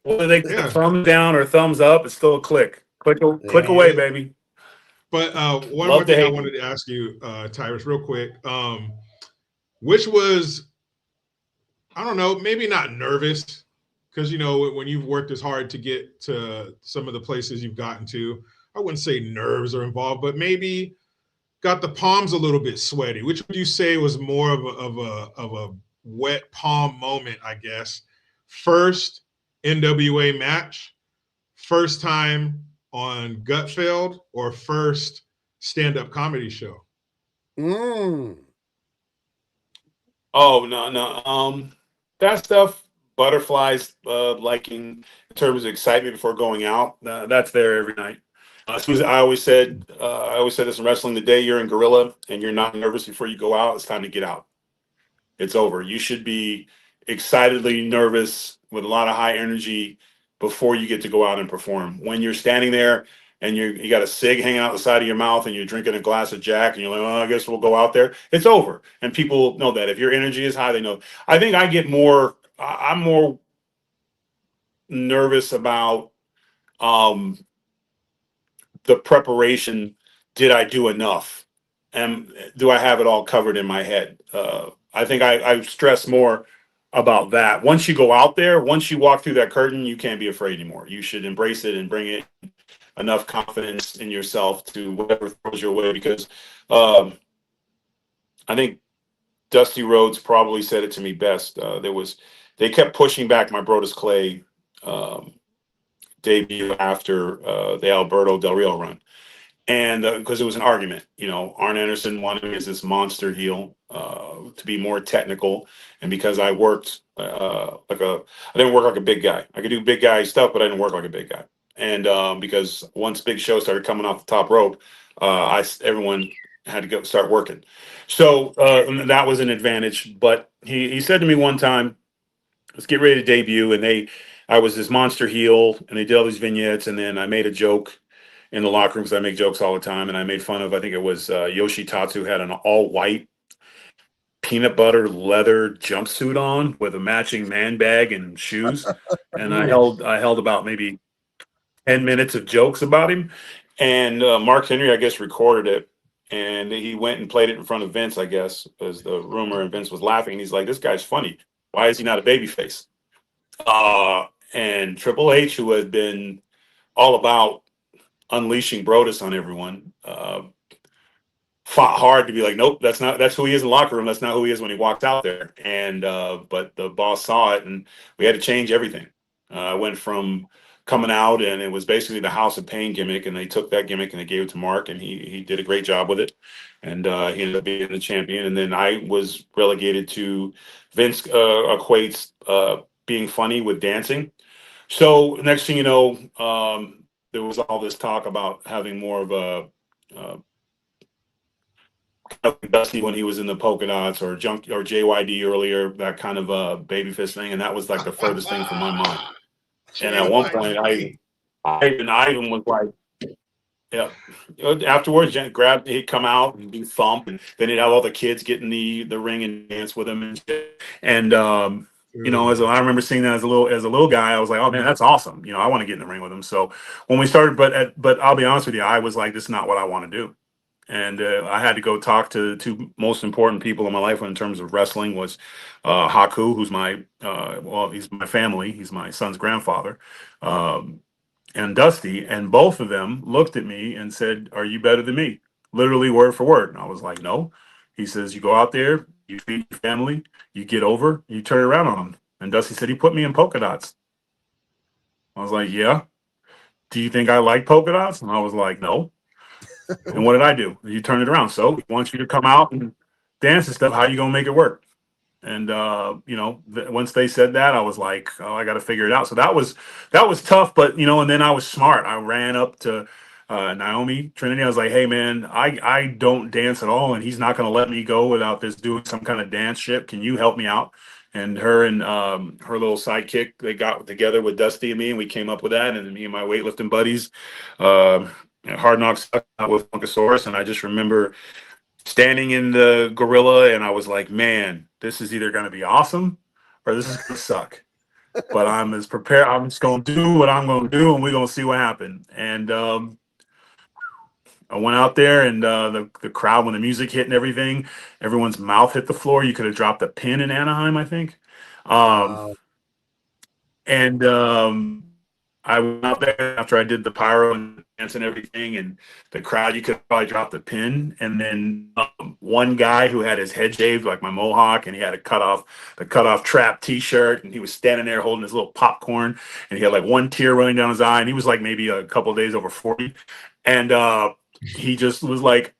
Whether they click thumbs down or thumbs up, it's still a click. Click away, baby. But one more thing I wanted to ask you, Tyrus, real quick. Which was, I don't know, maybe not nervous, because, when you've worked as hard to get to some of the places you've gotten to, I wouldn't say nerves are involved, but maybe got the palms a little bit sweaty. Which would you say was more of a wet palm moment, I guess? First NWA match, first time on Gutfeld, or first stand-up comedy show? Oh, no. That stuff, butterflies, liking in terms of excitement before going out, that's there every night. I always said this in wrestling: the day you're in Gorilla and you're not nervous before you go out, it's time to get out. It's over. You should be excitedly nervous with a lot of high energy before you get to go out and perform. When you're standing there and you got a cig hanging out the side of your mouth and you're drinking a glass of Jack and you're like, "Oh, I guess we'll go out there," it's over. And people know that. If your energy is high, they know. I think I'm more nervous about the preparation, did I do enough? And do I have it all covered in my head? I think I stress more about that. Once you go out there, once you walk through that curtain, you can't be afraid anymore. You should embrace it and bring it enough confidence in yourself to whatever throws your way. Because I think Dusty Rhodes probably said it to me best. They kept pushing back my Brodus Clay debut after the Alberto Del Rio run. And because it was an argument, Arn Anderson wanted me as this monster heel to be more technical, and because I worked I didn't work like a big guy. I could do big guy stuff, but I didn't work like a big guy. And because once Big Show started coming off the top rope, everyone had to go start working. So and that was an advantage. But he said to me one time, "Let's get ready to debut," and I was this monster heel, and they did all these vignettes, and then I made a joke in the locker room because I make jokes all the time, and I made fun of, I think it was Yoshitatsu had an all-white peanut butter leather jumpsuit on with a matching man bag and shoes, and I held about maybe 10 minutes of jokes about him, and Mark Henry, I guess, recorded it, and he went and played it in front of Vince, I guess, as the rumor, and Vince was laughing. He's like, "This guy's funny. Why is he not a babyface?" And Triple H, who had been all about unleashing Brodus on everyone, fought hard to be like, "Nope, that's who he is in the locker room. That's not who he is when he walked out there." And but the boss saw it, and we had to change everything. I went from coming out, and it was basically the House of Pain gimmick, and they took that gimmick and they gave it to Mark, and he did a great job with it, and he ended up being the champion. And then I was relegated to Vince equates being funny with dancing. So next thing you know, there was all this talk about having more of a Dusty when he was in the polka dots, or JYD earlier, that kind of a baby fist thing, and that was like the furthest thing from my mind. And at one point, I even was like, yeah. Afterwards, he'd come out and do thump, and then he'd have all the kids get in the ring and dance with him and shit. And I remember seeing that as a little guy, I was like, "Oh man, that's awesome!" I want to get in the ring with him. So when we started, but I'll be honest with you, I was like, "This is not what I want to do." And I had to go talk to the two most important people in my life in terms of wrestling was Haku, who's he's my family, he's my son's grandfather, and Dusty, and both of them looked at me and said, "Are you better than me?" Literally word for word. And I was like, "No." He says, "You go out there, you feed your family, you get over, you turn around on them." And Dusty said, "He put me in polka dots." I was like, "Yeah. Do you think I like polka dots?" And I was like, "No." And what did I do? You turn it around. So he wants you to come out and dance and stuff. How you gonna make it work? And once they said that, I was like, "Oh, I got to figure it out." So that was tough, but and then I was smart. I ran up to Naomi Trinity. I was like, "Hey, man, I don't dance at all, and he's not gonna let me go without this doing some kind of dance shit. Can you help me out?" And her and her little sidekick, they got together with Dusty and me, and we came up with that. And me and my weightlifting buddies. Hard Knocks with Funkasaurus, and I just remember standing in the gorilla, and I was like, "Man, this is either going to be awesome or this is going to suck." But I'm as prepared. I'm just going to do what I'm going to do, and we're going to see what happens. And I went out there, and the crowd, when the music hit and everything, everyone's mouth hit the floor. You could have dropped a pin in Anaheim, I think. Wow. And I went out there after I did the pyro and dance and everything, and the crowd, you could probably drop the pin. And then one guy who had his head shaved like my mohawk, and he had the cutoff trap T-shirt, and he was standing there holding his little popcorn, and he had like one tear running down his eye, and he was like maybe a couple of days over 40, and he just was like,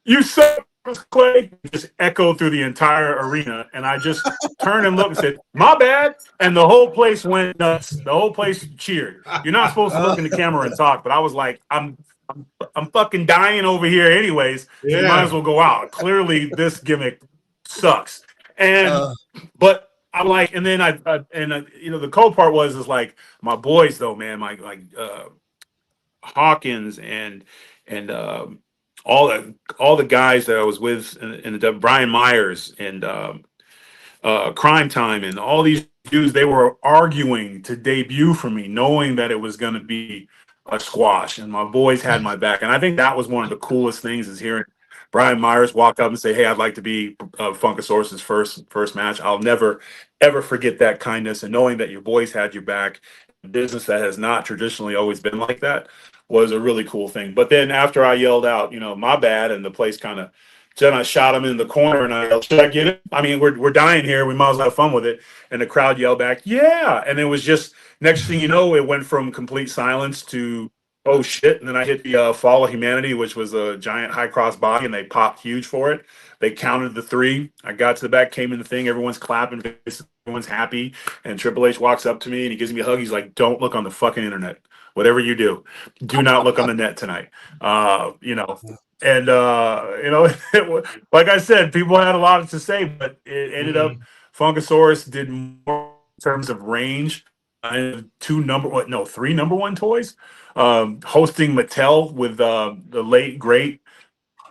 "You suck, Clay," just echoed through the entire arena. And I just turned and looked and said, "My bad." And the whole place went nuts. The whole place cheered. You're not supposed to look in the camera and talk, but I was like, I'm fucking dying over here anyways. So you might as well go out. Clearly this gimmick sucks. And but I'm like, and then the cool part is like my boys though, man, Hawkins and all the guys that I was with in the Brian Myers and Crime Time and all these dudes, they were arguing to debut for me, knowing that it was going to be a squash, and my boys had my back. And I think that was one of the coolest things is hearing Brian Myers walk up and say, "Hey, I'd like to be Funkasaurus's first match." I'll never ever forget that kindness, and knowing that your boys had your back. A business that has not traditionally always been like that was a really cool thing. But then after I yelled out, my bad, and the place kind of. Then I shot him in the corner and I yelled, "Should I get it? I mean, we're dying here. We might as well have fun with it." And the crowd yelled back, "Yeah!" And it was just next thing you know, it went from complete silence to oh shit. And then I hit the Fall of Humanity, which was a giant high cross body, and they popped huge for it. They counted the 3. I got to the back, came in the thing. Everyone's clapping, everyone's happy. And Triple H walks up to me and he gives me a hug. He's like, "Don't look on the fucking internet. Whatever you do not look on the net tonight." And like I said, people had a lot to say, but it ended up Funkasaurus did more in terms of range. 3 number 1 toys. Hosting Mattel with the late great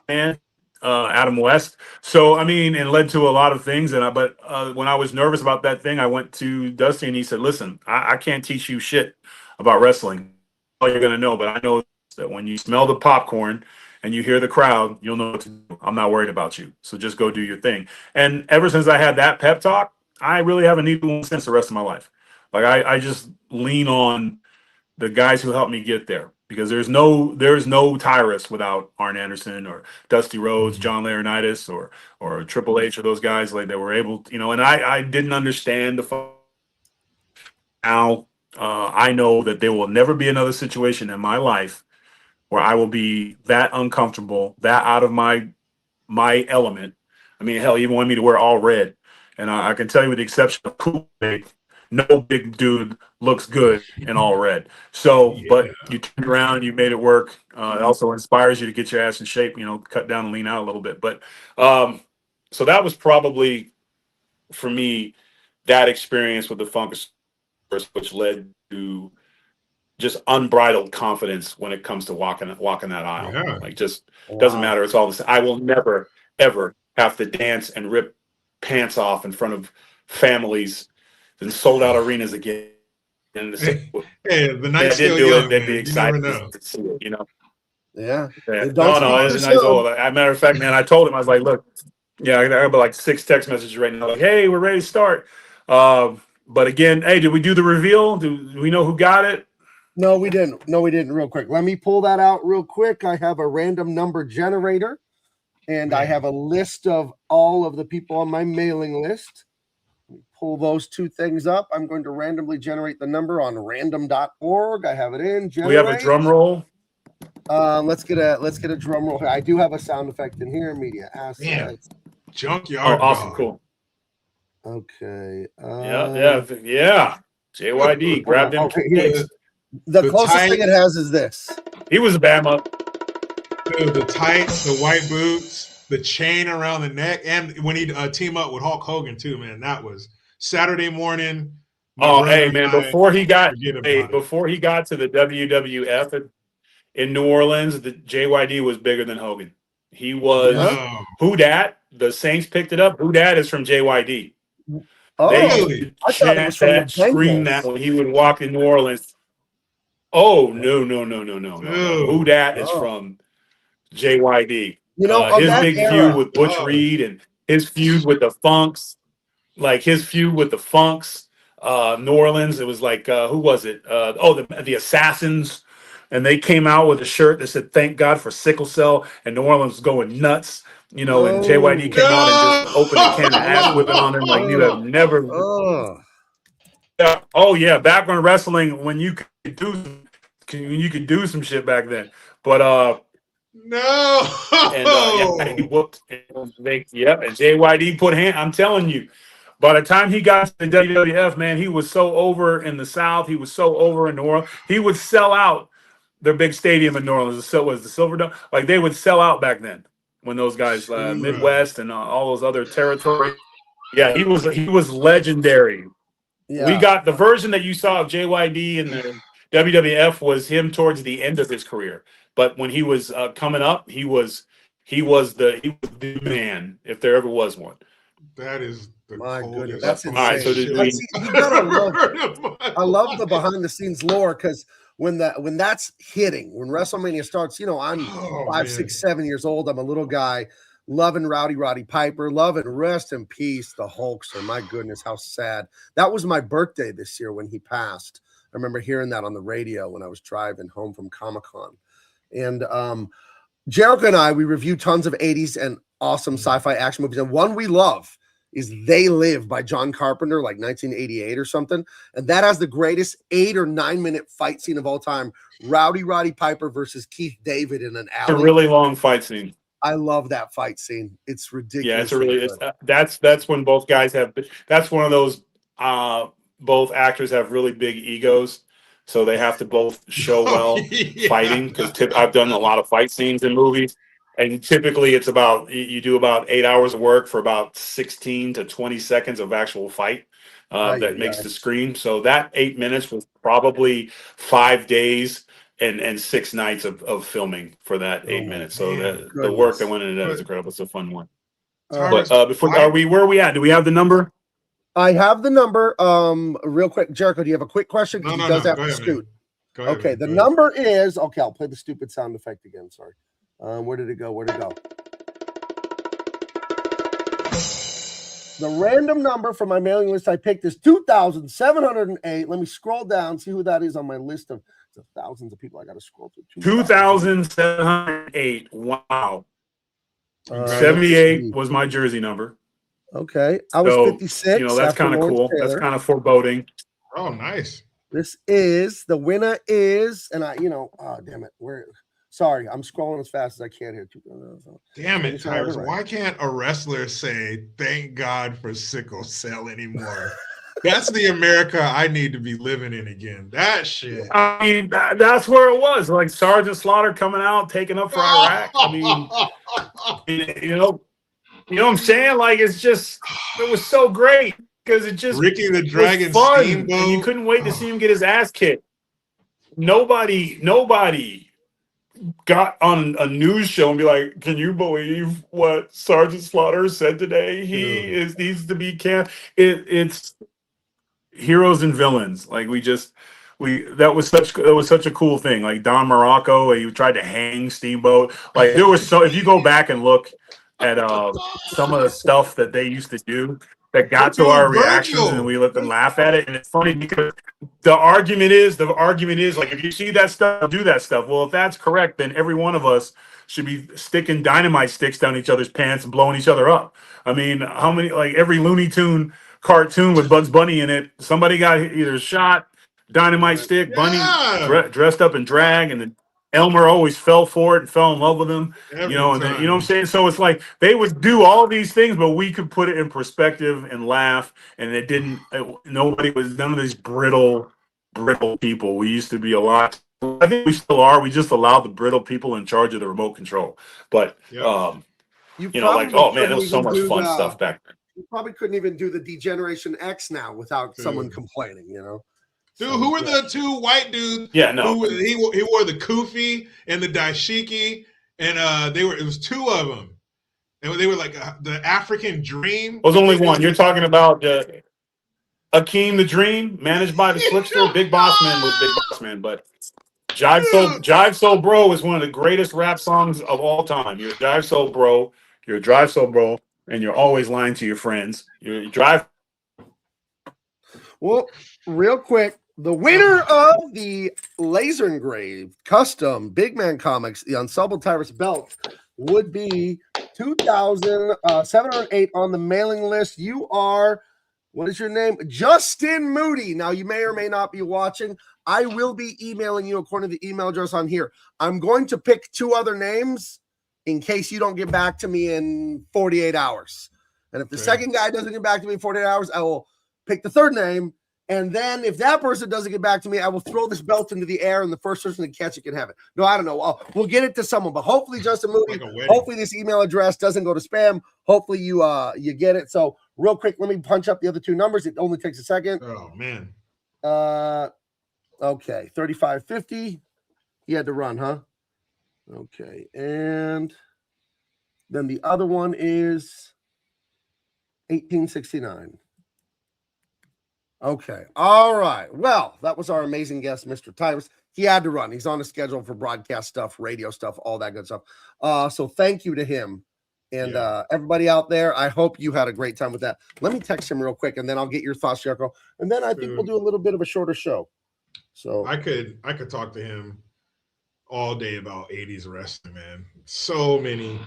man Adam West. So I mean, it led to a lot of things. But when I was nervous about that thing, I went to Dusty and he said, "Listen, I can't teach you shit about wrestling. All you're gonna know, but I know that when you smell the popcorn and you hear the crowd, you'll know what to do. I'm not worried about you. So just go do your thing." And ever since I had that pep talk, I really haven't needed one since the rest of my life. Like I just lean on the guys who helped me get there, because there's no Tyrus without Arn Anderson or Dusty Rhodes, John Laurinaitis, or Triple H, or those guys like that were able, and I didn't understand now. I know that there will never be another situation in my life where I will be that uncomfortable, that out of my element. I mean, hell, even wanted me to wear all red. And I can tell you, with the exception of Kool-Aid, no big dude looks good in all red. So, but you turned around, you made it work. It also inspires you to get your ass in shape, cut down and lean out a little bit. But so that was probably, for me, that experience with the Funkasaurus, which led to just unbridled confidence when it comes to walking that aisle. Yeah. Like, just doesn't matter. It's all the same. I will never, ever have to dance and rip pants off in front of families and sold out arenas again. And the night's still still young, they'd be man. excited You never know. to see it, Yeah. No, it's a nice old. As a matter of fact, man, I told him, I was like, "Look, I have like 6 text messages right now, like, hey, we're ready to start." But again, hey, did we do the reveal? Do we know who got it? No, we didn't. Real quick. Let me pull that out real quick. I have a random number generator, and I have a list of all of the people on my mailing list. Pull those 2 things up. I'm going to randomly generate the number on random.org. I have it in. We have a drum roll. Let's get a drum roll here. I do have a sound effect in here. Media assets. Junkyard. Oh, awesome, dog. cool. Okay. Yeah. JYD grabbed him. The closest thing it has is this. He was a Bama. Dude, the tights, the white boots, the chain around the neck, and when he team up with Hulk Hogan too, man, that was Saturday morning. Oh, hey, man, before he got to the WWF in New Orleans, the JYD was bigger than Hogan. He was Who Dat. The Saints picked it up. Who Dat is from JYD. Oh, they I thought it was from the scream that when he would walk in New Orleans. Oh, no. Who Dat is from JYD. His big feud with Butch Reed and his feud with the Funks. New Orleans, it was like, who was it? The Assassins. And they came out with a shirt that said, "Thank God for sickle cell," and New Orleans was going nuts, and JYD came out and just opened a can of ass whipping on him like you have never. Back when wrestling, when you could do some shit back then, but he whooped. And JYD put hand. I'm telling you. By the time he got to the WWF, man, he was so over in the South. He was so over in New Orleans. He would sell out their big stadium in New Orleans. Was the Silver Dome. Like, they would sell out back then when those guys, Midwest and all those other territories. Yeah, he was legendary. Yeah. We got the version that you saw of JYD in the WWF was him towards the end of his career. But when he was coming up, he was the man, if there ever was one. That is the My coldest. goodness, that's fucking All right, so shit did But we? see, you gotta love. I've heard in my I love the life. behind the scenes lore because when that's hitting, when WrestleMania starts, I'm Oh, 5, man. 6, 7 years old. I'm a little guy, loving Roddy Piper, loving rest in peace the Hulkster. My goodness, how sad. That was my birthday this year when he passed. I remember hearing that on the radio when I was driving home from Comic-Con. And Jericho and I, we review tons of 80s and awesome sci-fi action movies. And one we love is They Live by John Carpenter, like 1988 or something. And that has the greatest 8 or 9 minute fight scene of all time. Roddy Piper versus Keith David in an It's a alley. really long fight scene. I love that fight scene. It's ridiculous. Yeah, it's a really that's when both guys have. That's one of those. Both actors have really big egos, so they have to both show well Yeah. fighting. Because I've done a lot of fight scenes in movies, and typically it's about you do about 8 hours of work for about 16 to 20 seconds of actual fight. That makes the screen. So that 8 minutes was probably 5 days and 6 nights of filming for that 8 minutes. So the work that went into that is incredible. It's a fun one. But before where are we at? Do we have the number? I have the number. Real quick, Jericho, do you have a quick question? No, He no, does no. have Go to ahead, scoot. Go ahead, Okay, man. the Go number is okay. I'll play the stupid sound effect again. Sorry. Where did it go? Where'd it go? The random number from my mailing list I picked is 2,708. Let me scroll down, see who that is on my list of thousands of people I got to scroll through. 2,708. Wow. ahead. 78 was my jersey number. Okay. I was So, 56. that's after kind of Lawrence cool. Taylor. That's kind of foreboding. Oh, nice. This is the winner is, and oh, damn it. Sorry, I'm scrolling as fast as I can here. Damn it, Tyrus. Why can't a wrestler say, thank God for sickle cell anymore? That's the America I need to be living in again. That shit. I mean, that's where it was. Like Sergeant Slaughter coming out, taking up for Iraq. I mean, you know what I'm saying? Like, it was so great because it just Ricky the was Dragon fun, Steamboat. and you couldn't wait to see him get his ass kicked. Nobody got on a news show and be like, "Can you believe what Sergeant Slaughter said today? He needs to be canned." It's heroes and villains. Like that was such a cool thing. Like Don Morocco, he tried to hang Steamboat. Like there was if you go back and look at some of the stuff that they used to do that got to our reactions, and we let them laugh at it. And it's funny because the argument is like, if you see that stuff, do that stuff. Well, if that's correct, then every one of us should be sticking dynamite sticks down each other's pants and blowing each other up. I mean, how many, like every Looney Tune cartoon with Bugs Bunny in it, somebody got either shot, dynamite stick, Bunny dressed up in drag, and then Elmer always fell for it and fell in love with him. Every And then, time. you know what I'm saying? So it's like they would do all these things, but we could put it in perspective and laugh. And it didn't. Nobody was none of these brittle people. We used to be a lot. I think we still are. We just allowed the brittle people in charge of the remote control. But like, oh man, there was so much fun stuff back then. You probably couldn't even do the Degeneration X now without someone complaining. Dude, who were the two white dudes? Yeah, no. He wore the kufi and the dashiki, and it was two of them, and they were like the African Dream. It was only one. You're talking about Akeem the Dream, managed by the Slickster. Big Boss Man was Big Boss Man, but Jive Soul Bro is one of the greatest rap songs of all time. You're a Jive Soul Bro. You're a Drive Soul Bro, and you're always lying to your friends. You drive. Well, real quick. The winner of the laser engraved custom Big Man Comics, the Unstoppable Tyrus belt, would be 2,708 on the mailing list. You are, what is your name? Justin Moody. Now, you may or may not be watching. I will be emailing you according to the email address on here. I'm going to pick 2 other names in case you don't get back to me in 48 hours. And if the second guy doesn't get back to me in 48 hours, I will pick the third name. And then if that person doesn't get back to me, I will throw this belt into the air, and the first person to catch it can have it. No, I don't know. We'll get it to someone, but hopefully, Justin Moody, hopefully this email address doesn't go to spam. Hopefully you get it. So real quick, let me punch up the other 2 numbers. It only takes a second. Oh man. Okay, 3550. He had to run, huh? Okay, and then the other one is 1869. Okay. All right. Well, that was our amazing guest, Mr. Tyrus. He had to run. He's on a schedule for broadcast stuff, radio stuff, all that good stuff. So thank you to him. And everybody out there, I hope you had a great time with that. Let me text him real quick, and then I'll get your thoughts, Jericho. And then I think we'll do a little bit of a shorter show. So I could talk to him all day about 80s wrestling, man. So many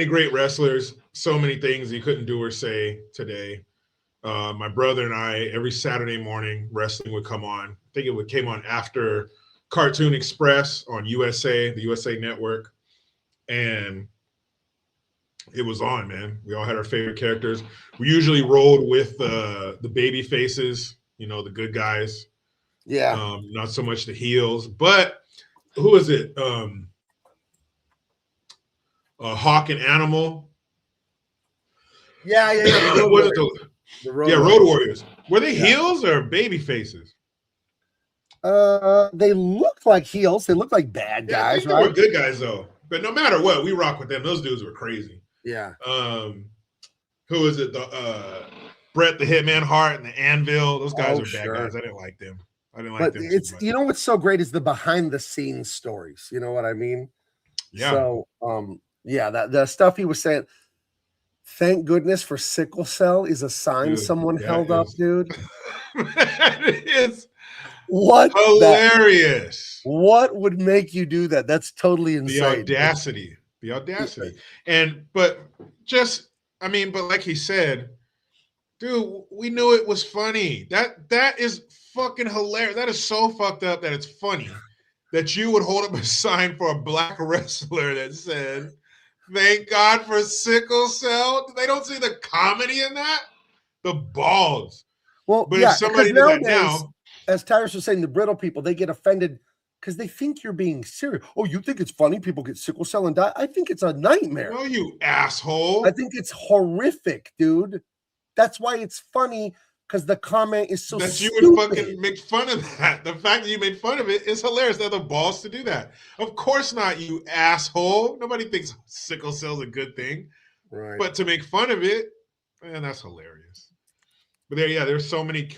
great wrestlers, so many things he couldn't do or say today. My brother and I, every Saturday morning, wrestling would come on. I think it came on after Cartoon Express on USA, the USA Network. And it was on, man. We all had our favorite characters. We usually rolled with the baby faces, the good guys. Yeah. Not so much the heels. But who is it? Hawk and Animal. Yeah. Road Warriors. Were they heels or baby faces? They look like heels. They look like bad guys, I think right? They were good guys though. But no matter what, we rock with them. Those dudes were crazy. Yeah. Who is it? The Bret the Hitman Hart and the Anvil. Those guys are bad guys. I didn't like them. But it's what's so great is the behind the scenes stories. You know what I mean? Yeah. So that the stuff he was saying. Thank goodness for sickle cell is a sign someone held up, dude. It is what hilarious. What would make you do that? That's totally insane. The audacity. But like he said, dude, we knew it was funny. That is fucking hilarious. That is so fucked up that it's funny that you would hold up a sign for a black wrestler that said, "Thank God for sickle cell." They don't see the comedy in that. The balls. Well, but if somebody did that now, as Tyrus was saying, the brittle people, they get offended because they think you're being serious. Oh, you think it's funny people get sickle cell and die? I think it's a nightmare. No, you asshole. I think it's horrific, dude. That's why it's funny, because the comment is so that you stupid. would fucking make fun of that. The fact that you made fun of it is hilarious. They have the balls to do that. Of course not, you asshole. Nobody thinks sickle cell is a good thing. Right. But to make fun of it, man, that's hilarious. But there's so many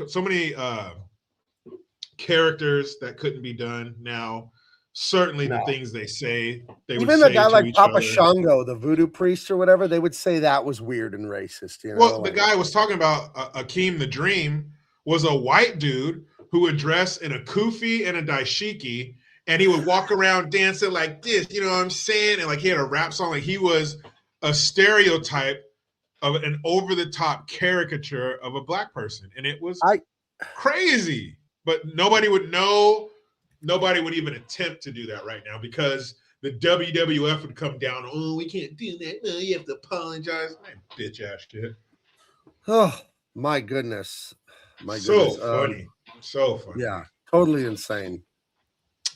characters that couldn't be done now. Certainly the things they say. Even a guy like Papa Shango, the voodoo priest or whatever, they would say that was weird and racist. Well, the guy was talking about Akeem the Dream was a white dude who would dress in a kufi and a daishiki, and he would walk around dancing like this, you know what I'm saying? And like he had a rap song, like he was a stereotype of an over-the-top caricature of a black person. And it was crazy. But nobody would know. Nobody would even attempt to do that right now because the WWF would come down. Oh, we can't do that. No, you have to apologize. Bitch ass shit. Oh, my goodness. So funny. So funny. Yeah, totally insane.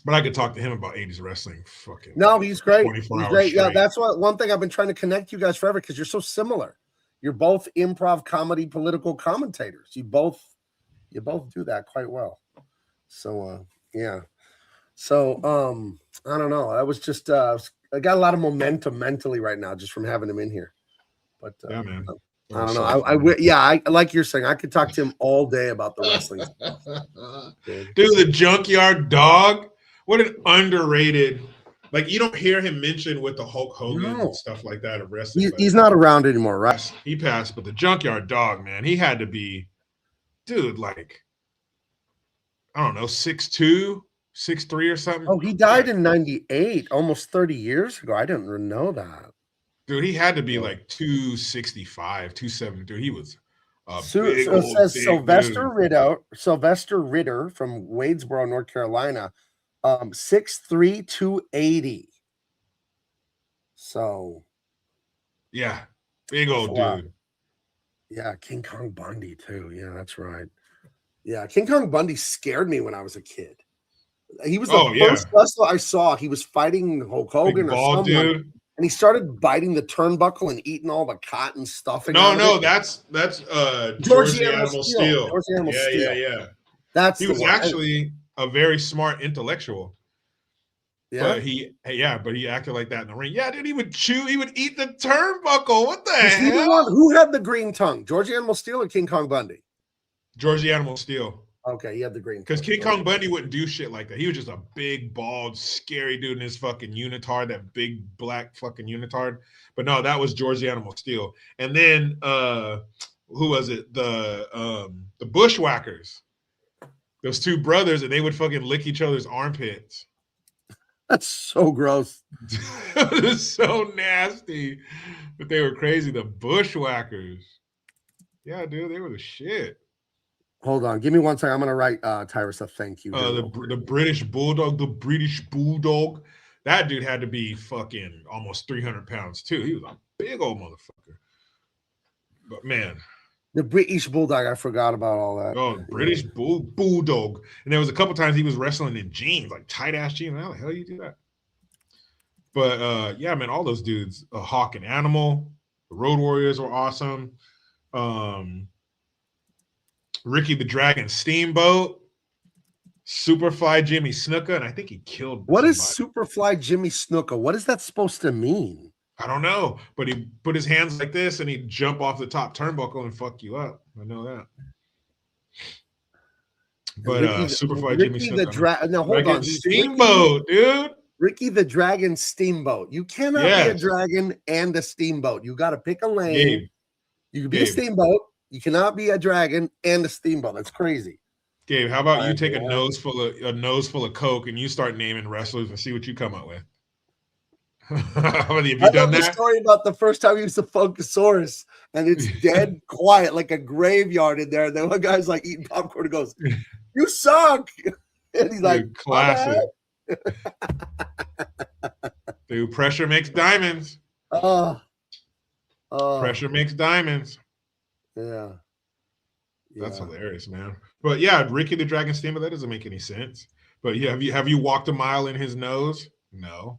But I could talk to him about 80s wrestling. Fucking no, he's great. He's great. Yeah, that's one thing I've been trying to connect you guys forever because you're so similar. You're both improv comedy political commentators. You both do that quite well. So yeah. So I don't know. I was just I got a lot of momentum mentally right now just from having him in here. But yeah, man. I don't know. I like you're saying, I could talk to him all day about the wrestling stuff. Dude, the Junkyard Dog. What an underrated. Like you don't hear him mentioned with the Hulk Hogan and stuff like that of wrestling. He's not around anymore, right? He passed, but the Junkyard Dog, man, he had to be, dude, like I don't know, 6'2", 6'3" or something. Oh, he died in 98, almost 30 years ago. I didn't even know that. Dude, he had to be like 265, 273. He was big it says Sylvester Ritter from Wadesboro, North Carolina, 6'3", 280. So yeah, big old dude. Yeah, King Kong Bundy too. Yeah, that's right. Yeah, King Kong Bundy scared me when I was a kid. He was the first wrestler I saw. He was fighting Hulk Hogan or someone, dude. And he started biting the turnbuckle and eating all the cotton stuffing. That's George the Animal Steel. George the Animal Steel. Yeah. He was actually a very smart intellectual. Yeah. But he acted like that in the ring. Yeah, dude, he would chew. He would eat the turnbuckle. What the Is he the hell? one who had the green tongue? George Animal Steel or King Kong Bundy? George the Animal Steel. Okay, he had the green. Because King Kong Bundy wouldn't do shit like that. He was just a big, bald, scary dude in his fucking unitard, that big black fucking unitard. But no, that was George the Animal Steel. And then who was it? The Bushwhackers. Those two brothers, and they would fucking lick each other's armpits. That's so gross. It was so nasty. But they were crazy. The Bushwhackers. Yeah, dude, they were the shit. Hold on. Give me 1 second. I'm going to write Tyrus a thank you. The British Bulldog, the British Bulldog. That dude had to be fucking almost 300 pounds, too. He was a big old motherfucker. But, man. The British Bulldog. I forgot about all that. Oh, British Bulldog. And there was a couple times he was wrestling in jeans, like tight-ass jeans. How the hell you do that? But, yeah, man, all those dudes. Hawk and Animal. The Road Warriors were awesome. Ricky the Dragon Steamboat. Superfly Jimmy Snuka. And I think he killed What somebody. is Superfly Jimmy Snuka? What is that supposed to mean? I don't know, but he put his hands like this and he'd jump off the top turnbuckle and fuck you up. I know that. But Superfly Jimmy Snuka. Now hold on. Steamboat, dude. Ricky the Dragon Steamboat. You cannot be a dragon and a steamboat. You got to pick a lane. Gabe. You can be a steamboat. You cannot be a dragon and a steamboat. That's crazy. Gabe, how about you take a nose full of Coke and you start naming wrestlers and see what you come up with? Have you done that? The story about the first time he used the Funkasaurus and it's dead quiet, like a graveyard in there. And then one guy's like eating popcorn and goes, "You suck," and he's like, "Classic." Dude, pressure makes diamonds. Pressure makes diamonds. Yeah. That's hilarious, man. But yeah, Ricky the Dragon Steamboat, that doesn't make any sense. But yeah, have you walked a mile in his nose? No.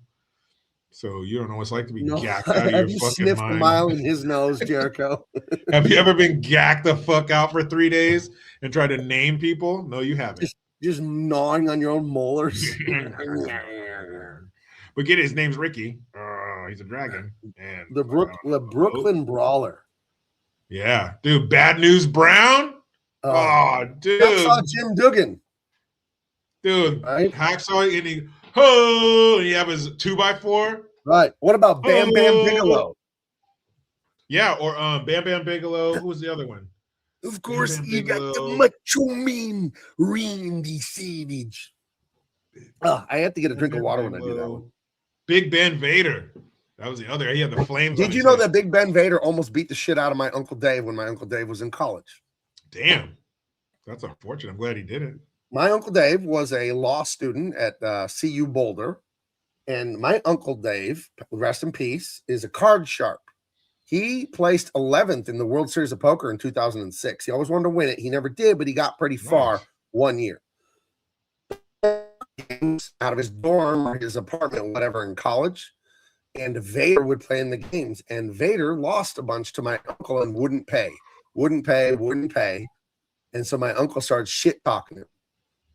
So you don't know what it's like to be gacked out of your fucking sniffed mind. A mile in his nose, Jericho? Have you ever been gacked the fuck out for 3 days and tried to name people? No, you haven't. Just gnawing on your own molars. But get it, his name's Ricky. He's a dragon. And the Brooklyn Brawler. Yeah, dude. Bad News Brown. Dude. Hacksaw Jim Duggan. Dude, right? Hacksaw and he have his 2x4. Right. What about Bam Bam Bigelow? Yeah, or Bam Bam Bigelow. Who was the other one? Of course, you got the Macho Man Randy Savage. I have to get a drink of water when I do that one. Big Ben Vader. That was the other. He had the flames. Did you know that Big Ben Vader almost beat the shit out of my Uncle Dave when my Uncle Dave was in college? Damn. That's unfortunate. I'm glad he did it. My Uncle Dave was a law student at CU Boulder. And my Uncle Dave, rest in peace, is a card sharp. He placed 11th in the World Series of Poker in 2006. He always wanted to win it. He never did, but he got pretty far one year. Out of his dorm or his apartment, whatever, in college. And Vader would play in the games. And Vader lost a bunch to my uncle and wouldn't pay. And so my uncle started shit talking him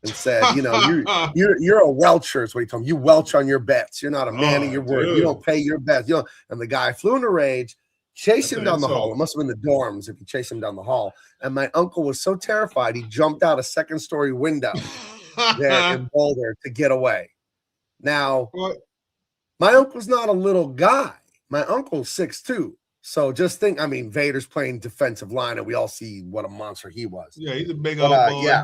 and said, you're a welcher, is what he told him. You welch on your bets. You're not a man of your word. You don't pay your bets. And the guy flew in a rage, chased him down the hall. It must have been the dorms if he chased him down the hall. And my uncle was so terrified, he jumped out a second-story window there in Boulder to get away. Now, my uncle's not a little guy. My uncle's 6'2". So just think, Vader's playing defensive line, and we all see what a monster he was. Yeah, he's a big old boy. Yeah.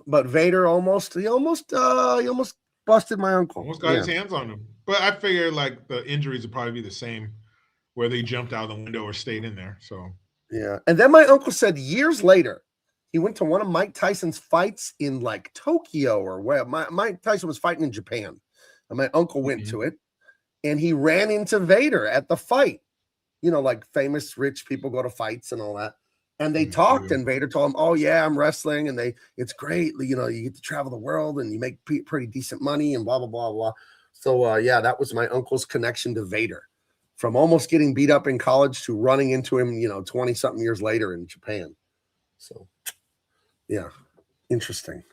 But Vader almost busted my uncle. Almost got his hands on him. But I figure like the injuries would probably be the same, whether he jumped out the window or stayed in there. So yeah. And then my uncle said years later, he went to one of Mike Tyson's fights in like Tokyo or where Mike Tyson was fighting in Japan. And my uncle went to it, and he ran into Vader at the fight. Like famous rich people go to fights and all that. And they talked, and Vader told him, "Oh yeah, I'm wrestling, and it's great. You get to travel the world, and you make pretty decent money, and blah blah blah blah." So yeah, that was my uncle's connection to Vader, from almost getting beat up in college to running into him, 20-something years later in Japan. So yeah, interesting.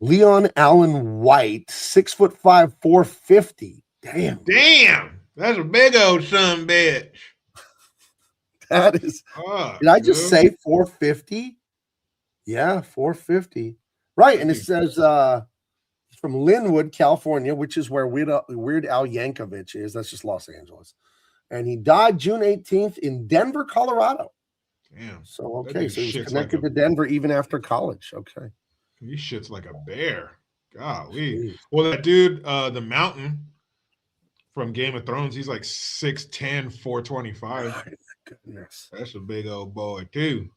Leon Allen White, 6'5", 450. Damn. That's a big old son bitch. That is. Did I just say 450? Yeah, 450. Right, and it says from Linwood, California, which is where Weird Al Yankovic is. That's just Los Angeles. And he died June 18th in Denver, Colorado. Damn. So, okay, so he was connected to Denver even after college. Okay. He shits like a bear. Golly. Jeez. Well, that dude, the Mountain from Game of Thrones, he's like 6'10", 425. Oh, goodness. That's a big old boy, too.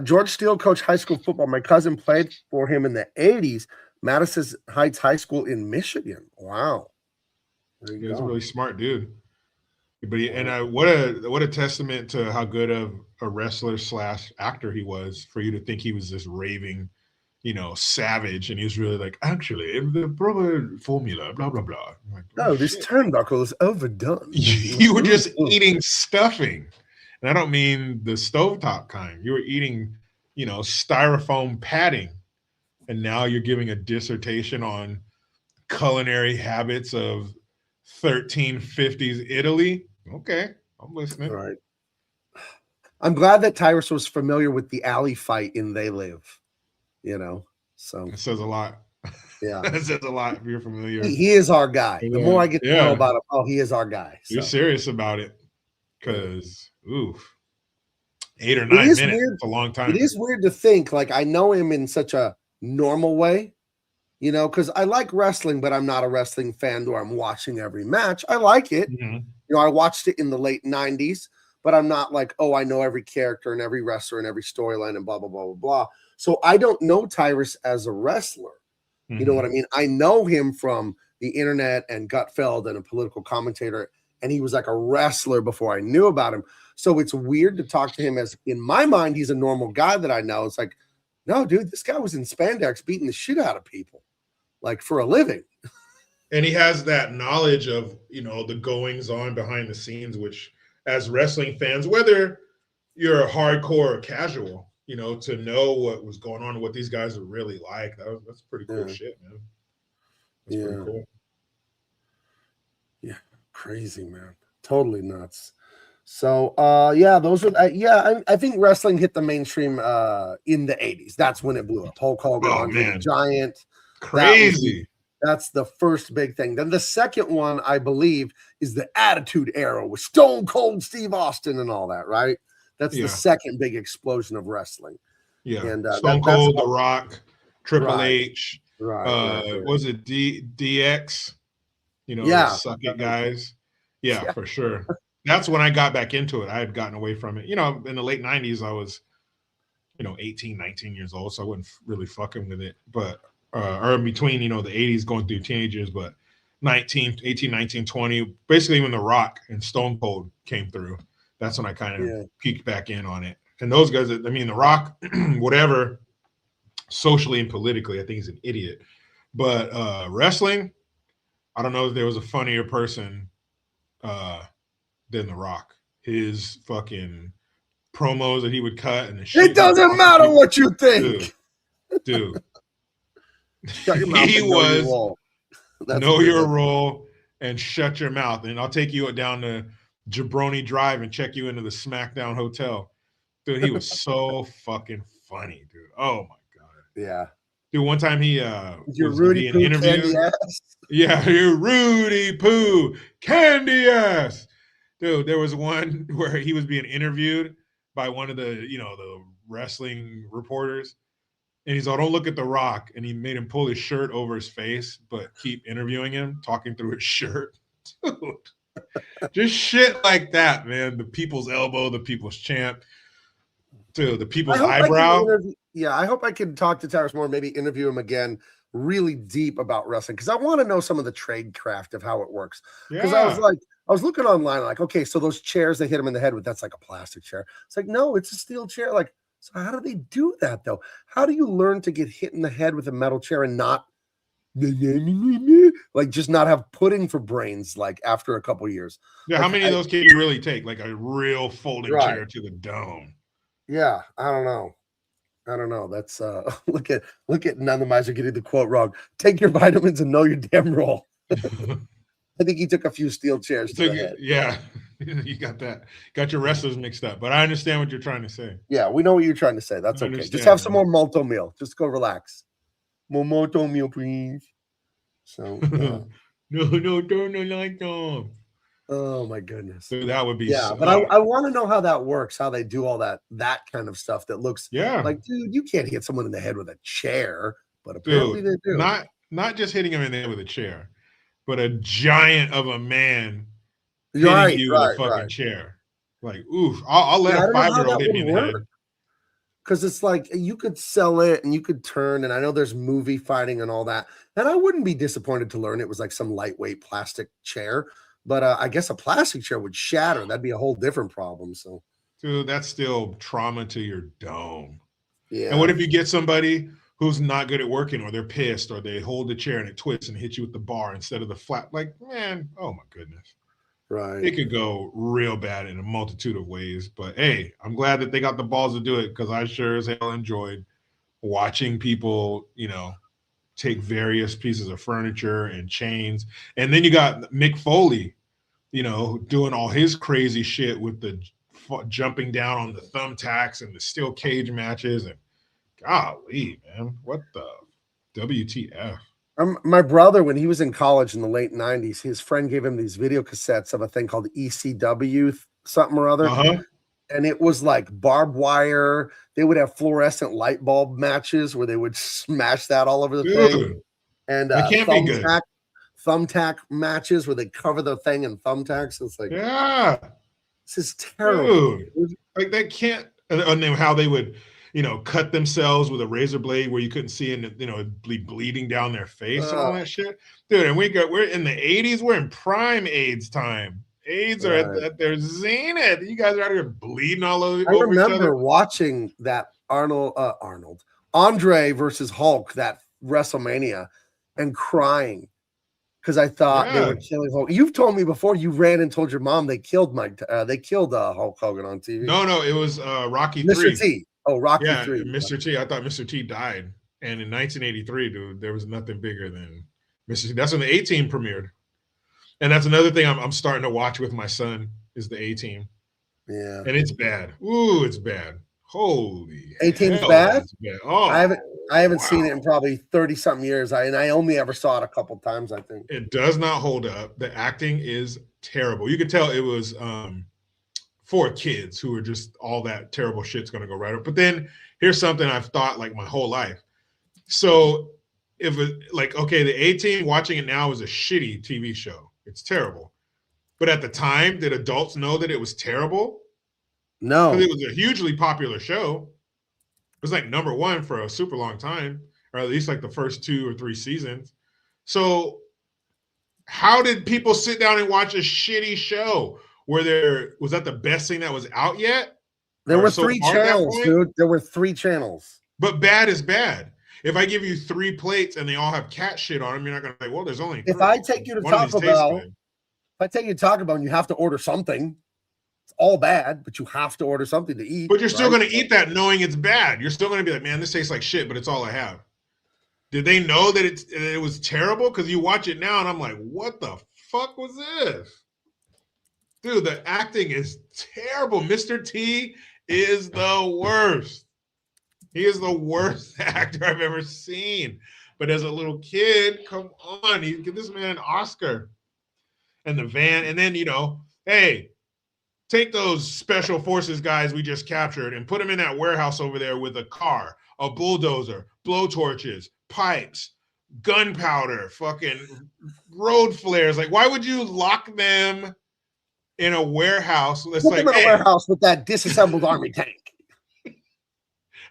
George Steele coached high school football. My cousin played for him in the 80s. Madison Heights High School in Michigan. Wow. He's a really smart dude. But what a testament to how good of a wrestler / actor he was for you to think he was this raving, savage, and he was really like, actually, the proper formula, blah blah blah. Like, no, this turnbuckle is overdone. You were just eating stuffing, and I don't mean the stovetop kind. You were eating, styrofoam padding, and now you're giving a dissertation on culinary habits of 1350s Italy. Okay, I'm listening. All right. I'm glad that Tyrus was familiar with the alley fight in They Live. So it says a lot. Yeah, it says a lot if you're familiar. He is our guy. The more I get to know about him, he is our guy. So. You're serious about it, because 8 or 9 minutes. It's a long time. It is weird to think I know him in such a normal way. Because I like wrestling, but I'm not a wrestling fan where I'm watching every match. I like it. Mm-hmm. I watched it in the late 90s, but I'm not like, oh, I know every character and every wrestler and every storyline and blah, blah, blah, blah, blah. So I don't know Tyrus as a wrestler. Mm-hmm. You know what I mean? I know him from the internet and Gutfeld and a political commentator, and he was like a wrestler before I knew about him. So it's weird to talk to him as, in my mind, he's a normal guy that I know. It's like, no, dude, this guy was in spandex beating the shit out of people. For a living. And he has that knowledge of, the goings on behind the scenes, which as wrestling fans, whether you're a hardcore or casual, to know what was going on and what these guys are really like, that's pretty cool shit, man. That's pretty cool. Yeah. Crazy, man. Totally nuts. So, those are, I think wrestling hit the mainstream in the 80s. That's when it blew up. Hulk Hogan, Andre the Giant. Crazy. That's the first big thing. Then the second one, I believe, is the Attitude Era with Stone Cold Steve Austin and all that, right? That's the second big explosion of wrestling. Yeah. And Stone Cold, The Rock, Triple H. Right. Was it DX? Suck it guys. Yeah, for sure. That's when I got back into it. I had gotten away from it. In the late 90s, I was, 18, 19 years old, so I wasn't really fucking with it. But or in between, the 80s going through teenagers, but 18, 19, 20, basically when The Rock and Stone Cold came through, that's when I kind of peeked back in on it. And those guys, The Rock, whatever, socially and politically, I think he's an idiot. But wrestling, I don't know if there was a funnier person than The Rock. His fucking promos that he would cut and the shit. It doesn't matter what you think. Dude. Shut your mouth. He was know your role and shut your mouth. And I'll take you down to Jabroni Drive and check you into the SmackDown Hotel. Dude, he was so fucking funny, dude. Oh my God. Yeah. Dude, one time he your Rudy Poo candy ass. Yeah, your Rudy Poo candy ass. Dude, there was one where he was being interviewed by one of the, the wrestling reporters. And he's like, don't look at The Rock. And he made him pull his shirt over his face, but keep interviewing him, talking through his shirt. Dude, just shit like that, man. The people's elbow, the people's champ. Dude, the people's eyebrow. I hope I can talk to Tyrus more, maybe interview him again, really deep about wrestling. Because I want to know some of the trade craft of how it works. Because I was looking online, okay, so those chairs they hit him in the head with, that's like a plastic chair. It's like, no, it's a steel chair. So how do they do that, though? How do you learn to get hit in the head with a metal chair and not just not have pudding for brains after a couple years? Yeah, how many of those can you really take? Like a real folding chair to the dome. Yeah, I don't know. I don't know. That's look at none of the miser getting the quote wrong. Take your vitamins and know your damn role. I think he took a few steel chairs to the head. Yeah, you got your wrestlers mixed up, but I understand what you're trying to say. Yeah, we know what you're trying to say. That's I okay. Just understand, have some man. more malto meal. Just go relax. More malto meal, please. So No, turn the lights on. oh my goodness. So that would be but I want to know how that works, how they do all that kind of stuff that looks like, dude, you can't hit someone in the head with a chair, but apparently they do. Not just hitting him in the head with a chair, but a giant of a man hitting you with a fucking chair. Like, oof, I'll let a 5-year-old hit me in the head. Because it's like you could sell it and you could turn, and I know there's movie fighting and all that. And I wouldn't be disappointed to learn it was like some lightweight plastic chair. But I guess a plastic chair would shatter. That'd be a whole different problem. So, dude, that's still trauma to your dome. Yeah. And what if you get somebody who's not good at working, or they're pissed, or they hold the chair and it twists and hit you with the bar instead of the flat? Like, man, oh my goodness. Right. It could go real bad in a multitude of ways. But hey, I'm glad that they got the balls to do it, because I sure as hell enjoyed watching people, take various pieces of furniture and chains. And then you got Mick Foley, doing all his crazy shit with the jumping down on the thumbtacks and the steel cage matches. And golly, man, what the WTF? My brother, when he was in college in the late 90s, his friend gave him these video cassettes of a thing called ECW something or other. And it was like barbed wire. They would have fluorescent light bulb matches where they would smash that all over the thing. And that can't be good. Thumbtack matches where they cover the thing in thumbtacks. It's like, yeah, this is terrible. Dude. Like, that can't. And then how they would, cut themselves with a razor blade where you couldn't see, and bleeding down their face and all that shit, dude. And we're in the 80s. We're in prime AIDS time. AIDS are at their zenith. You guys are out here bleeding all over. I remember watching that Andre versus Hulk, that WrestleMania, and crying because I thought they were killing Hulk. You've told me before you ran and told your mom they killed Hulk Hogan on TV. No, it was Rocky Mr. 3. T. Oh, Rocky 3. Mr. T. I thought Mr. T died. And in 1983, dude, there was nothing bigger than Mr. T. That's when the A-Team premiered. And that's another thing I'm starting to watch with my son is the A-Team. Yeah. And it's bad. Ooh, it's bad. Holy A-Team's hell, bad? Bad. Oh, I haven't seen it in probably 30-something years. I only ever saw it a couple times, I think. It does not hold up. The acting is terrible. You could tell it was for kids who are just all that terrible shit's going to go right up. But then here's something I've thought like my whole life. So if the A-Team, watching it now is a shitty TV show. It's terrible. But at the time, did adults know that it was terrible? No. Because it was a hugely popular show. It was like number one for a super long time, or at least like the first 2 or 3 seasons. So how did people sit down and watch a shitty show where was that the best thing that was out yet? There were 3 channels, dude. There were 3 channels. But bad is bad. If I give you 3 plates and they all have cat shit on them, you're not going to say, well, there's only 3. If I take you to Taco Bell, and you have to order something, it's all bad, but you have to order something to eat. But you're still going to eat that knowing it's bad. You're still going to be like, man, this tastes like shit, but it's all I have. Did they know that it was terrible? Because you watch it now and I'm like, what the fuck was this? Dude, the acting is terrible. Mr. T is the worst. He is the worst actor I've ever seen. But as a little kid, come on, you give this man an Oscar. And the van, and then, hey, take those special forces guys we just captured and put them in that warehouse over there with a car, a bulldozer, blowtorches, pipes, gunpowder, fucking road flares. Like, why would you lock them in a warehouse? Put them in a warehouse with that disassembled army tank.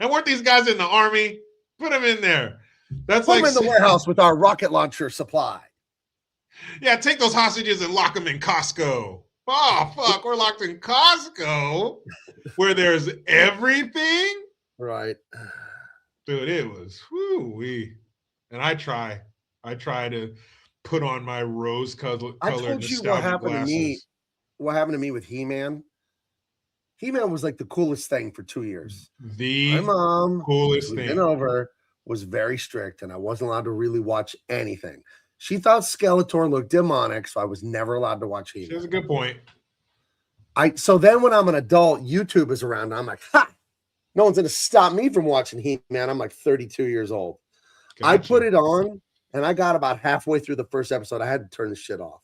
And weren't these guys in the army? Put them in there. That's Put them in the warehouse with our rocket launcher supply. Yeah, take those hostages and lock them in Costco. Oh, fuck, we're locked in Costco where there's everything? Right. Dude, it was, whoo-wee. And I try to put on my rose-colored I told you what happened to me with He-Man. He-Man was like the coolest thing for 2 years. The My mom, coolest who'd thing. been over, was very strict, and I wasn't allowed to really watch anything. She thought Skeletor looked demonic, so I was never allowed to watch He-Man. That's a good point. So then when I'm an adult, YouTube is around, and I'm like, ha! No one's going to stop me from watching He-Man. I'm like 32 years old. I put it on, and I got about halfway through the first episode. I had to turn the shit off.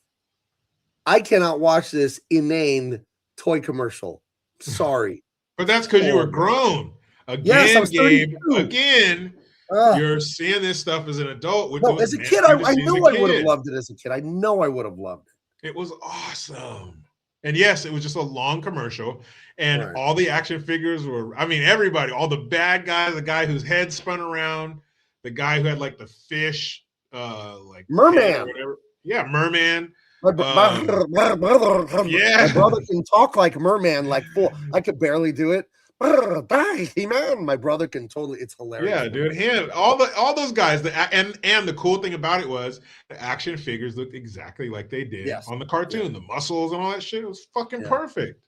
I cannot watch this inane toy commercial. Sorry. But that's because you were grown. Again, Yes, I was Gabe, 32. again, you're seeing this stuff as an adult. Which No, was as a meant kid, for you I to see as know a I would have kid. loved it as a kid. I know I would have loved it. It was awesome. And yes, it was just a long commercial. And Right. all the action figures were, I mean, everybody, all the bad guys, the guy whose head spun around, the guy who had like the fish, like Merman. head or whatever. Yeah, Merman. My brother can talk like Merman, like full. I could barely do it. He-Man. My brother can totally. It's hilarious. Yeah, dude. Him, all those guys. And the cool thing about it was the action figures looked exactly like they did on the cartoon. The muscles and all that shit. It was fucking perfect.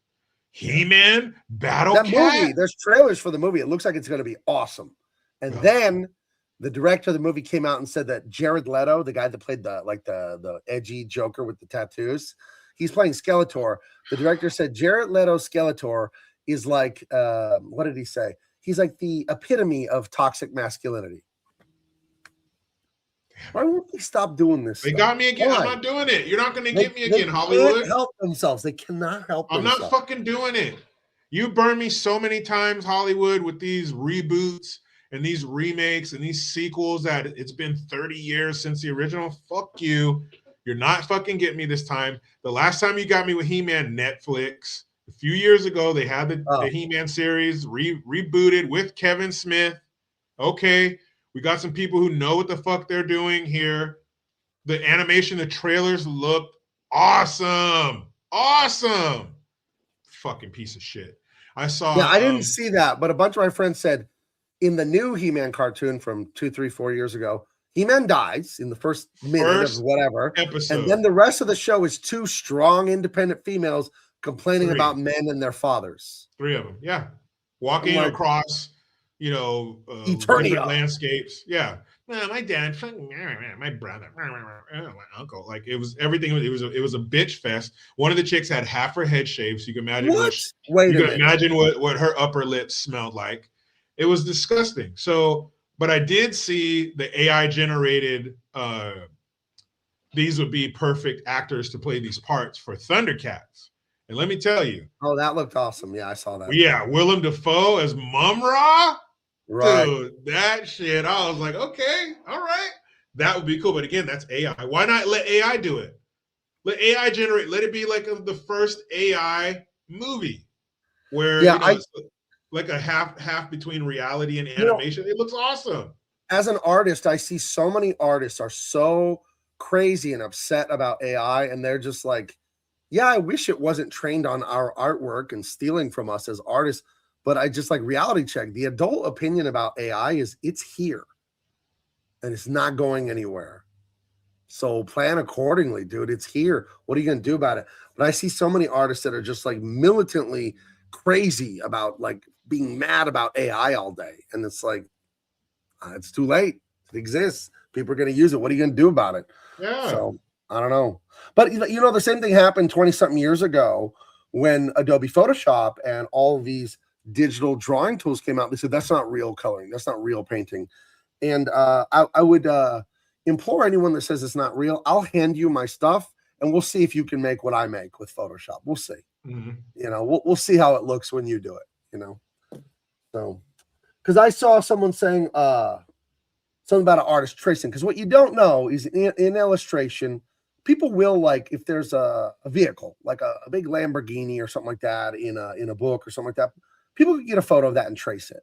He-Man, Battle That Cat. movie. There's trailers for the movie. It looks like it's going to be awesome. And then the director of the movie came out and said that Jared Leto, the guy that played the edgy Joker with the tattoos, he's playing Skeletor. The director said Jared Leto Skeletor is like, what did he say? He's like the epitome of toxic masculinity. Why won't they stop doing this? They stuff? got me again. Why? I'm not doing it. You're not going to get me again, They Hollywood. can't help themselves. They cannot help I'm themselves. not fucking doing it. You burned me so many times, Hollywood, with these reboots and these remakes and these sequels that it's been 30 years since the original. Fuck you. You're not fucking getting me this time. The last time you got me with He-Man, Netflix. A few years ago, they had the He-Man series rebooted with Kevin Smith. Okay, we got some people who know what the fuck they're doing here. The animation, the trailers looked awesome. Awesome. Fucking piece of shit. I saw. Yeah, I didn't see that, but a bunch of my friends said in the new He-Man cartoon from 2, 3, 4 years ago, He-Man dies in the first minute of whatever episode. And then the rest of the show is two strong, independent females complaining about men and their fathers. 3 of them, yeah. Walking across, Eternia landscapes. Yeah. No, my dad, my brother, my uncle. Like it was everything. It was a bitch fest. One of the chicks had half her head shaved, so you can imagine imagine what her upper lip smelled like. It was disgusting. So, but I did see the AI generated. These would be perfect actors to play these parts for Thundercats. And let me tell you. Oh, that looked awesome. Yeah, I saw that. Yeah, Willem Dafoe as Mum-Ra. Right. Dude, that shit. I was like, okay, all right. That would be cool. But again, that's AI. Why not let AI do it? Let AI generate. Let it be like the first AI movie where it's like a half between reality and animation. It looks awesome. As an artist, I see so many artists are so crazy and upset about AI, and they're just like, yeah, I wish it wasn't trained on our artwork and stealing from us as artists. But I just like reality check. The adult opinion about AI is it's here and it's not going anywhere. So plan accordingly, dude. It's here. What are you going to do about it? But I see so many artists that are just like militantly crazy about like being mad about AI all day. And it's like, it's too late. It exists. People are going to use it. What are you going to do about it? Yeah. So I don't know. But the same thing happened 20 something years ago when Adobe Photoshop and all of these digital drawing tools came out. They said, that's not real coloring. That's not real painting. And I would implore anyone that says it's not real, I'll hand you my stuff and we'll see if you can make what I make with Photoshop. We'll see. Mm-hmm. We'll see how it looks when you do it, So, because I saw someone saying something about an artist tracing. Because what you don't know is in illustration, people will like if there's a vehicle, like a big Lamborghini or something like that in a book or something like that, people can get a photo of that and trace it.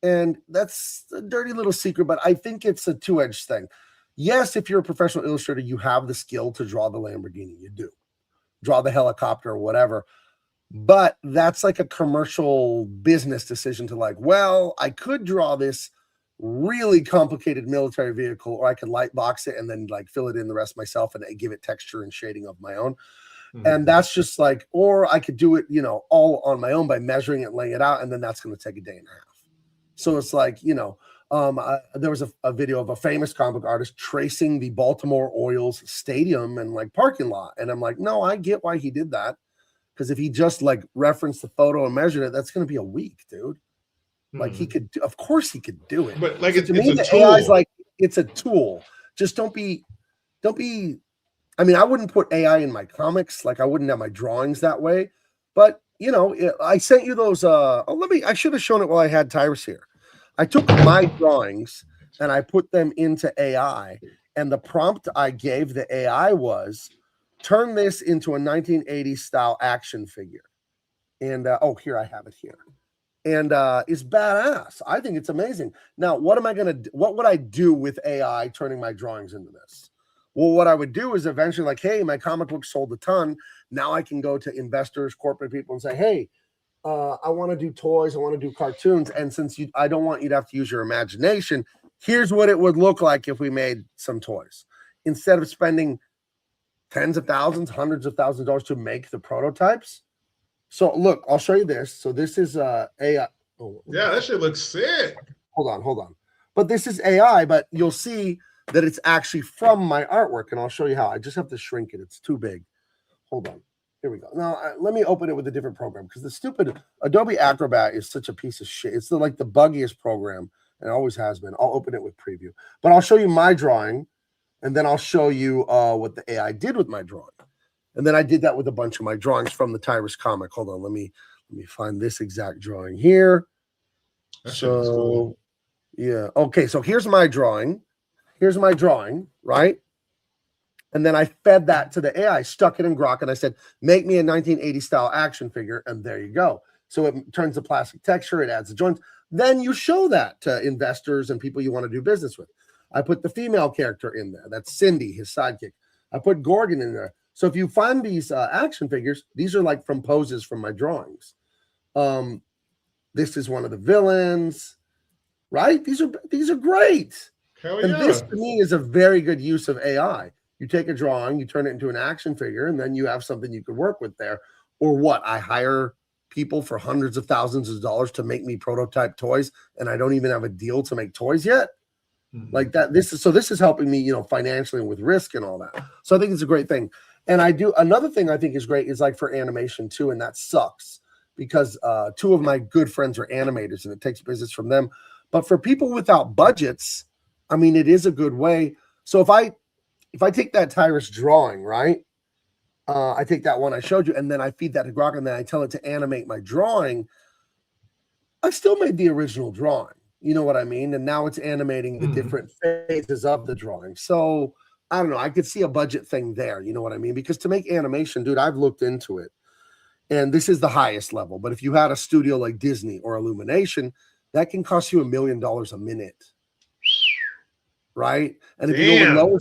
And that's a dirty little secret, but I think it's a two-edged thing. Yes, if you're a professional illustrator, you have the skill to draw the Lamborghini. You do. Draw the helicopter or whatever. But that's like a commercial business decision to like, well, I could draw this really complicated military vehicle, or I could light box it and then like fill it in the rest myself and give it texture and shading of my own. And that's just like, or I could do it, you know, all on my own by measuring it, laying it out, and then that's going to take a day and a half. So it's like, you know, there was a video of a famous comic book artist tracing the Baltimore Orioles stadium and like parking lot. And I'm like, no, I get why he did that. Because if he just like referenced the photo and measured it, that's going to be a week, dude. Like he could, of course he could do it. But like so it's to me, a the tool. AI is like, it's a tool. Just don't be, I mean, I wouldn't put AI in my comics. Like I wouldn't have my drawings that way. But, you know, I sent you those. I should have shown it while I had Tyrus here. I took my drawings and I put them into AI. And the prompt I gave the AI was, turn this into a 1980s style action figure. And, here, I have it here. And it's badass. I think it's amazing. Now, what would I do with AI turning my drawings into this? Well, what I would do is eventually like, hey, my comic book sold a ton. Now I can go to investors, corporate people and say, hey, I want to do toys. I want to do cartoons. And since I don't want you to have to use your imagination, here's what it would look like if we made some toys. Instead of spending tens of thousands, hundreds of thousands of dollars to make the prototypes. So look, I'll show you this. So this is AI. Oh, yeah, that shit looks sick. Hold on. But this is AI, but you'll see that it's actually from my artwork, and I'll show you how. I just have to shrink it. It's too big. Hold on. Here we go. Now, let me open it with a different program because the stupid Adobe Acrobat is such a piece of shit. It's like the buggiest program, and it always has been. I'll open it with preview. But I'll show you my drawing, and then I'll show you what the AI did with my drawing. And then I did that with a bunch of my drawings from the Tyrus comic. Hold on. Let me find this exact drawing here. So, cool. Yeah. Okay, so here's my drawing. Here's my drawing, right? And then I fed that to the AI, stuck it in Grok, and I said, make me a 1980 style action figure, and there you go. So it turns the plastic texture, it adds the joints. Then you show that to investors and people you want to do business with. I put the female character in there. That's Cindy, his sidekick. I put Gorgon in there. So if you find these action figures, these are like from poses from my drawings. This is one of the villains, right? These are great. Hell and yeah. This to me is a very good use of AI. You take a drawing, you turn it into an action figure, and then you have something you could work with there. Or what? I hire people for hundreds of thousands of dollars to make me prototype toys, and I don't even have a deal to make toys yet. Like that. This is helping me, financially and with risk and all that. So I think it's a great thing. And another thing I think is great is like for animation too, and that sucks because two of my good friends are animators and it takes business from them. But for people without budgets, I mean, it is a good way. So if I take that Tyrus drawing, right? I take that one I showed you, and then I feed that to Grok, and then I tell it to animate my drawing. I still made the original drawing. You know what I mean? And now it's animating the different phases of the drawing. So I don't know. I could see a budget thing there. You know what I mean? Because to make animation, dude, I've looked into it. And this is the highest level. But if you had a studio like Disney or Illumination, that can cost you $1 million a minute. Right? And if you go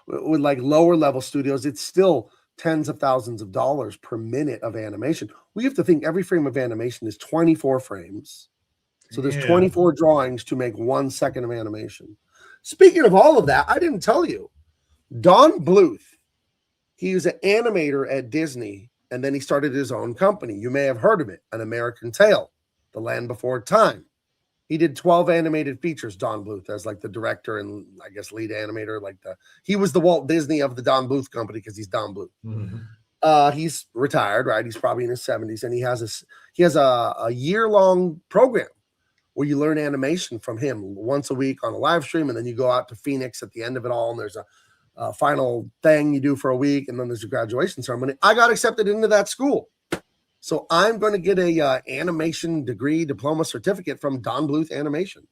with lower level studios, it's still tens of thousands of dollars per minute of animation. We have to think every frame of animation is 24 frames. So there's 24 drawings to make 1 second of animation. Speaking of all of that, I didn't tell you. Don Bluth, he was an animator at Disney, and then he started his own company. You may have heard of it, An American Tale, The Land Before Time. He did 12 animated features, Don Bluth, as like the director and I guess lead animator. He was the Walt Disney of the Don Bluth company because he's Don Bluth. He's retired, right? He's probably in his 70s, and he has a year-long program where you learn animation from him once a week on a live stream, and then you go out to Phoenix at the end of it all, and there's a final thing you do for a week, and then there's a graduation ceremony. I got accepted into that school. So I'm going to get a animation degree, diploma, certificate from Don Bluth Animation.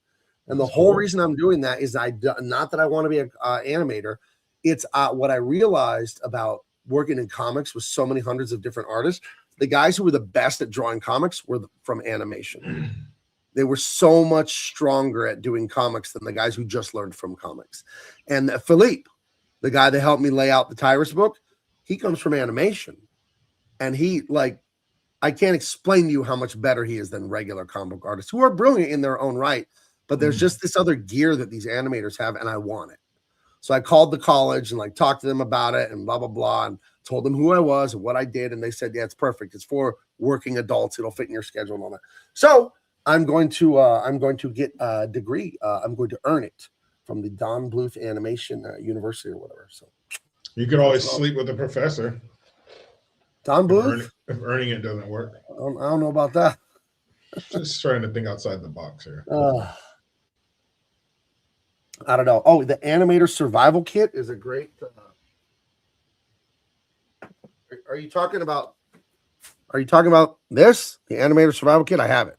And the whole reason I'm doing that is not that I want to be an animator. It's what I realized about working in comics with so many hundreds of different artists. The guys who were the best at drawing comics were from animation. They were so much stronger at doing comics than the guys who just learned from comics. And Philippe, the guy that helped me lay out the Tyrus book, he comes from animation. And I can't explain to you how much better he is than regular comic book artists who are brilliant in their own right. But there's just this other gear that these animators have, and I want it. So I called the college and like talked to them about it and blah, blah, blah, and told them who I was and what I did. And they said, yeah, it's perfect. It's for working adults. It'll fit in your schedule and all that. So I'm going to get a degree. I'm going to earn it from the Don Bluth Animation University or whatever. So you could always sleep with the professor. Don Bluth? If earning it doesn't work. I don't know about that. Just trying to think outside the box here. I don't know. Oh, the Animator Survival Kit is a great. Are you talking about? Are you talking about this? The Animator Survival Kit? I have it.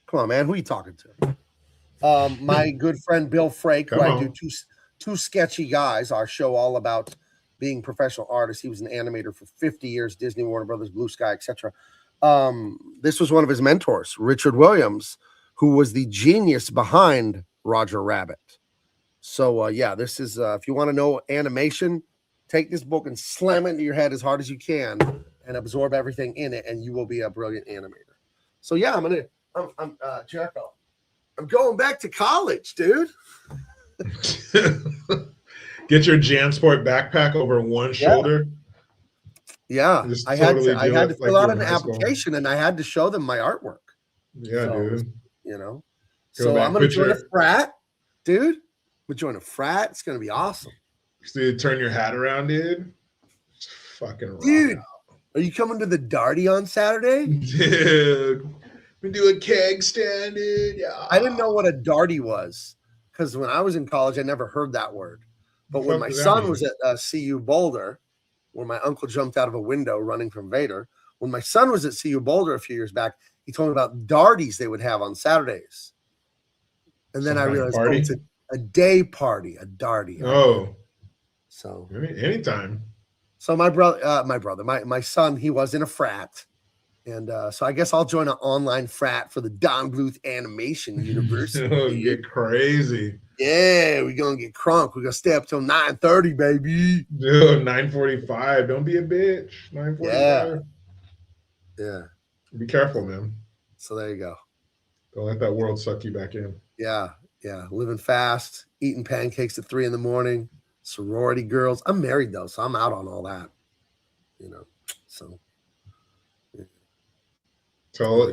Come on, man. Who are you talking to? My good friend Bill Frake, who I do two sketchy guys. Our show all about being professional artists. He was an animator for 50 years. Disney, Warner Brothers, Blue Sky, etc. This was one of his mentors, Richard Williams, who was the genius behind Roger Rabbit. So yeah, this is if you want to know animation, take this book and slam it into your head as hard as you can and absorb everything in it, and you will be a brilliant animator. So yeah, I'm Jericho. I'm going back to college, dude. Get your JanSport backpack over one shoulder. Yeah, I had to fill out an application, and I had to show them my artwork. Yeah, so, dude. You know, so I'm gonna join a frat, dude. We're joining a frat. It's gonna be awesome. So you turn your hat around, dude. It's fucking dude. Are you coming to the Darty on Saturday? Dude, we do a keg stand, dude. Yeah. I didn't know what a Darty was because when I was in college, I never heard that word. But when my son was at CU Boulder, where my uncle jumped out of a window running from Vader, when my son was at CU Boulder a few years back, he told me about Darties they would have on Saturdays. And then I realized it's a day party, a Darty. Oh. So anytime. So my son, he was in a frat. And so I guess I'll join an online frat for the Don Bluth Animation University. Oh, get crazy. Yeah, we're going to get crunk. We're going to stay up till 9:30, baby. Dude, 9:45. Don't be a bitch. 9:45. Yeah. Be careful, man. So there you go. Don't let that world suck you back in. Yeah. Yeah. Living fast, eating pancakes at 3 a.m. Sorority girls. I'm married, though, so I'm out on all that. You know, so. Yeah. Tell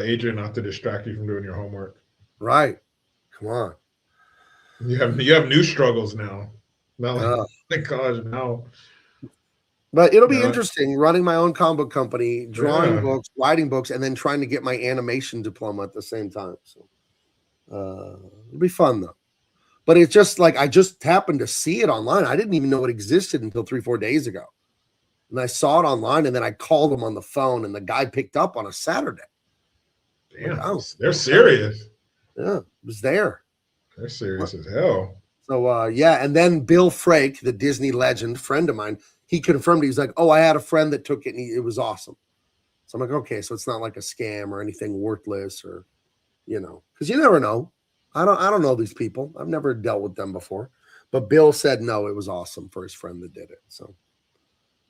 Adrian not to distract you from doing your homework. Right. Come on. You have new struggles now. Not like college now. But it'll be interesting running my own comic book company, drawing books, writing books, and then trying to get my animation diploma at the same time. So it'll be fun though. But it's just like I just happened to see it online. I didn't even know it existed until 3-4 days ago. And I saw it online, and then I called him on the phone, and the guy picked up on a Saturday. Damn, they're serious. Yeah, it was there. They're serious as hell. So, yeah, and then Bill Frake, the Disney legend, friend of mine, he confirmed it. He's like, oh, I had a friend that took it, and it was awesome. So I'm like, okay, so it's not like a scam or anything worthless or, you know, because you never know. I don't know these people. I've never dealt with them before. But Bill said, no, it was awesome for his friend that did it. So,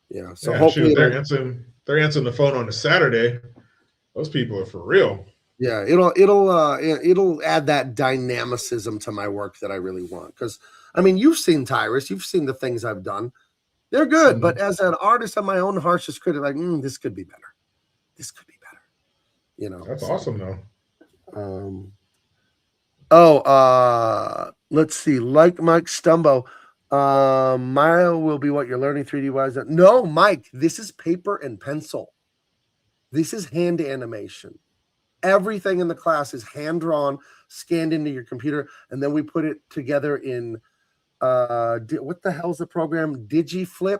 yeah. So hopefully they're answering the phone on a Saturday. Those people are for real. Yeah, it'll add that dynamicism to my work that I really want. Because I mean, you've seen Tyrus, you've seen the things I've done. They're good, but as an artist, I'm my own harshest critic. Like, this could be better. This could be better. You know, that's awesome though. Let's see. Like Mike Stumbo, Maya will be what you're learning 3D wise. No, Mike, this is paper and pencil. This is hand animation. Everything in the class is hand drawn, scanned into your computer, and then we put it together in what the hell's the program? DigiFlip.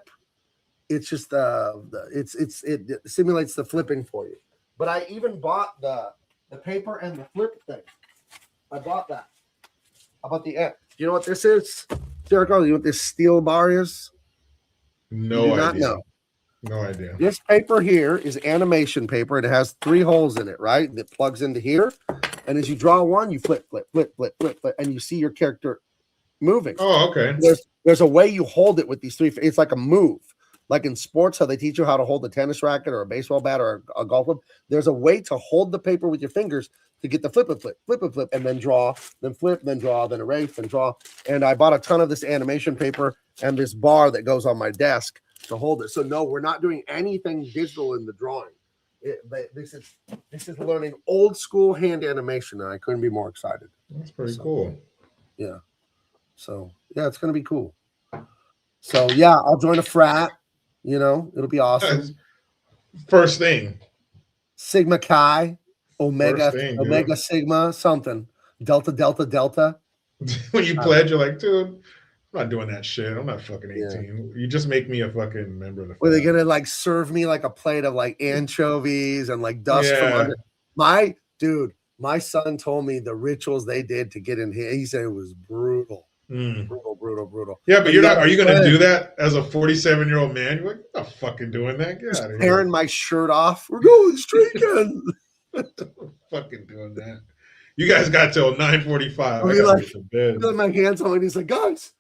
It's just it simulates the flipping for you. But I even bought the paper and the flip thing. I bought that. How about the end? Do you know what this is, Jericho? You know what this steel bar is? No idea. Not know. No idea. This paper here is animation paper. It has 3 holes in it, right? That plugs into here. And as you draw one, you flip, and you see your character moving. Oh, okay. There's a way you hold it with these 3. It's like a move. Like in sports, how they teach you how to hold a tennis racket or a baseball bat or a golf club. There's a way to hold the paper with your fingers to get the flip, and then draw, then flip, then draw, then erase, then draw. And I bought a ton of this animation paper and this bar that goes on my desk to hold it. So no, we're not doing anything digital in the drawing. This is learning old school hand animation, and I couldn't be more excited. That's pretty cool. Yeah. So yeah, it's gonna be cool. So yeah, I'll join a frat. You know, it'll be awesome. First thing. Sigma Chi, Omega Sigma, something. Delta. When you pledge, you're like, dude, I'm not doing that shit. I'm not fucking 18. Yeah. You just make me a fucking member of the Were they gonna like serve me like a plate of like anchovies and like dust from under? My son told me the rituals they did to get in here. He said it was brutal. Brutal. Yeah, but are you going to do that as a 47-year-old man? You're like, I'm not fucking doing that. Get out of here. Tearing my shirt off. We're going streaking. Fucking doing that. You guys got till 9:45. I got to bed. My hands on, and he's like, guys,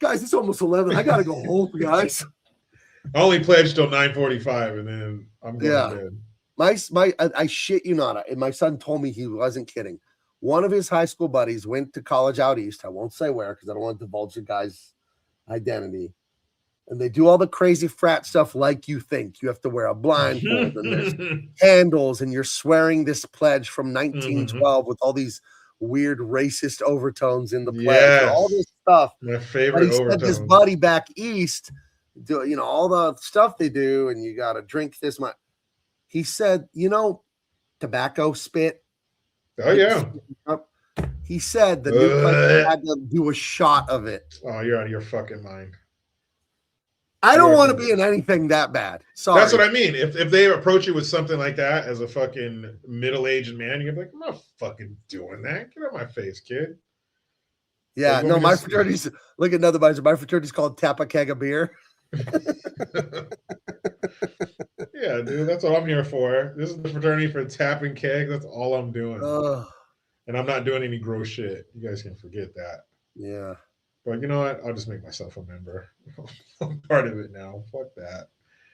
it's almost 11. I got to go home, guys. I only pledged till 9:45, and then I'm going to bed. I shit you not. My son told me he wasn't kidding. One of his high school buddies went to college out east. I won't say where because I don't want to divulge the guy's identity. And they do all the crazy frat stuff like you think. You have to wear a blindfold and there's candles and you're swearing this pledge from 1912 with all these weird racist overtones in the pledge. And all this stuff. My favorite overtones. His buddy back east, all the stuff they do, and you got to drink this much. He said, tobacco spit. Oh, yeah. He said the new player had to do a shot of it. Oh, you're out of your fucking mind. I don't want to be in anything that bad. Sorry. That's what I mean. If they approach you with something like that as a fucking middle-aged man, you're like, I'm not fucking doing that. Get out of my face, kid. Yeah, no, my fraternity's look at another budget. My fraternity's called Tap a Keg of Beer. Yeah, dude, that's what I'm here for. This is the fraternity for tapping keg. That's all I'm doing. And I'm not doing any gross shit. You guys can forget that. Yeah. But you know what? I'll just make myself a member. I'm part of it now. Fuck that.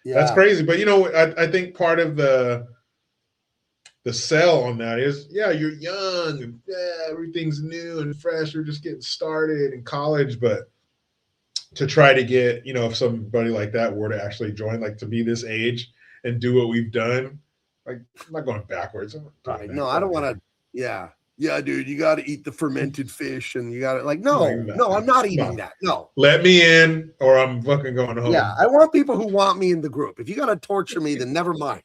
Yeah. That's crazy. But I think part of the sell on that is, yeah, you're young and everything's new and fresh. You're just getting started in college, but to try to get, if somebody like that were to actually join, like to be this age and do what we've done, like I'm not going backwards. Right. No, I don't want to. Yeah, dude, you got to eat the fermented fish, and you got to no, I'm not eating that. No, let me in, or I'm fucking going home. Yeah, I want people who want me in the group. If you got to torture me, then never mind.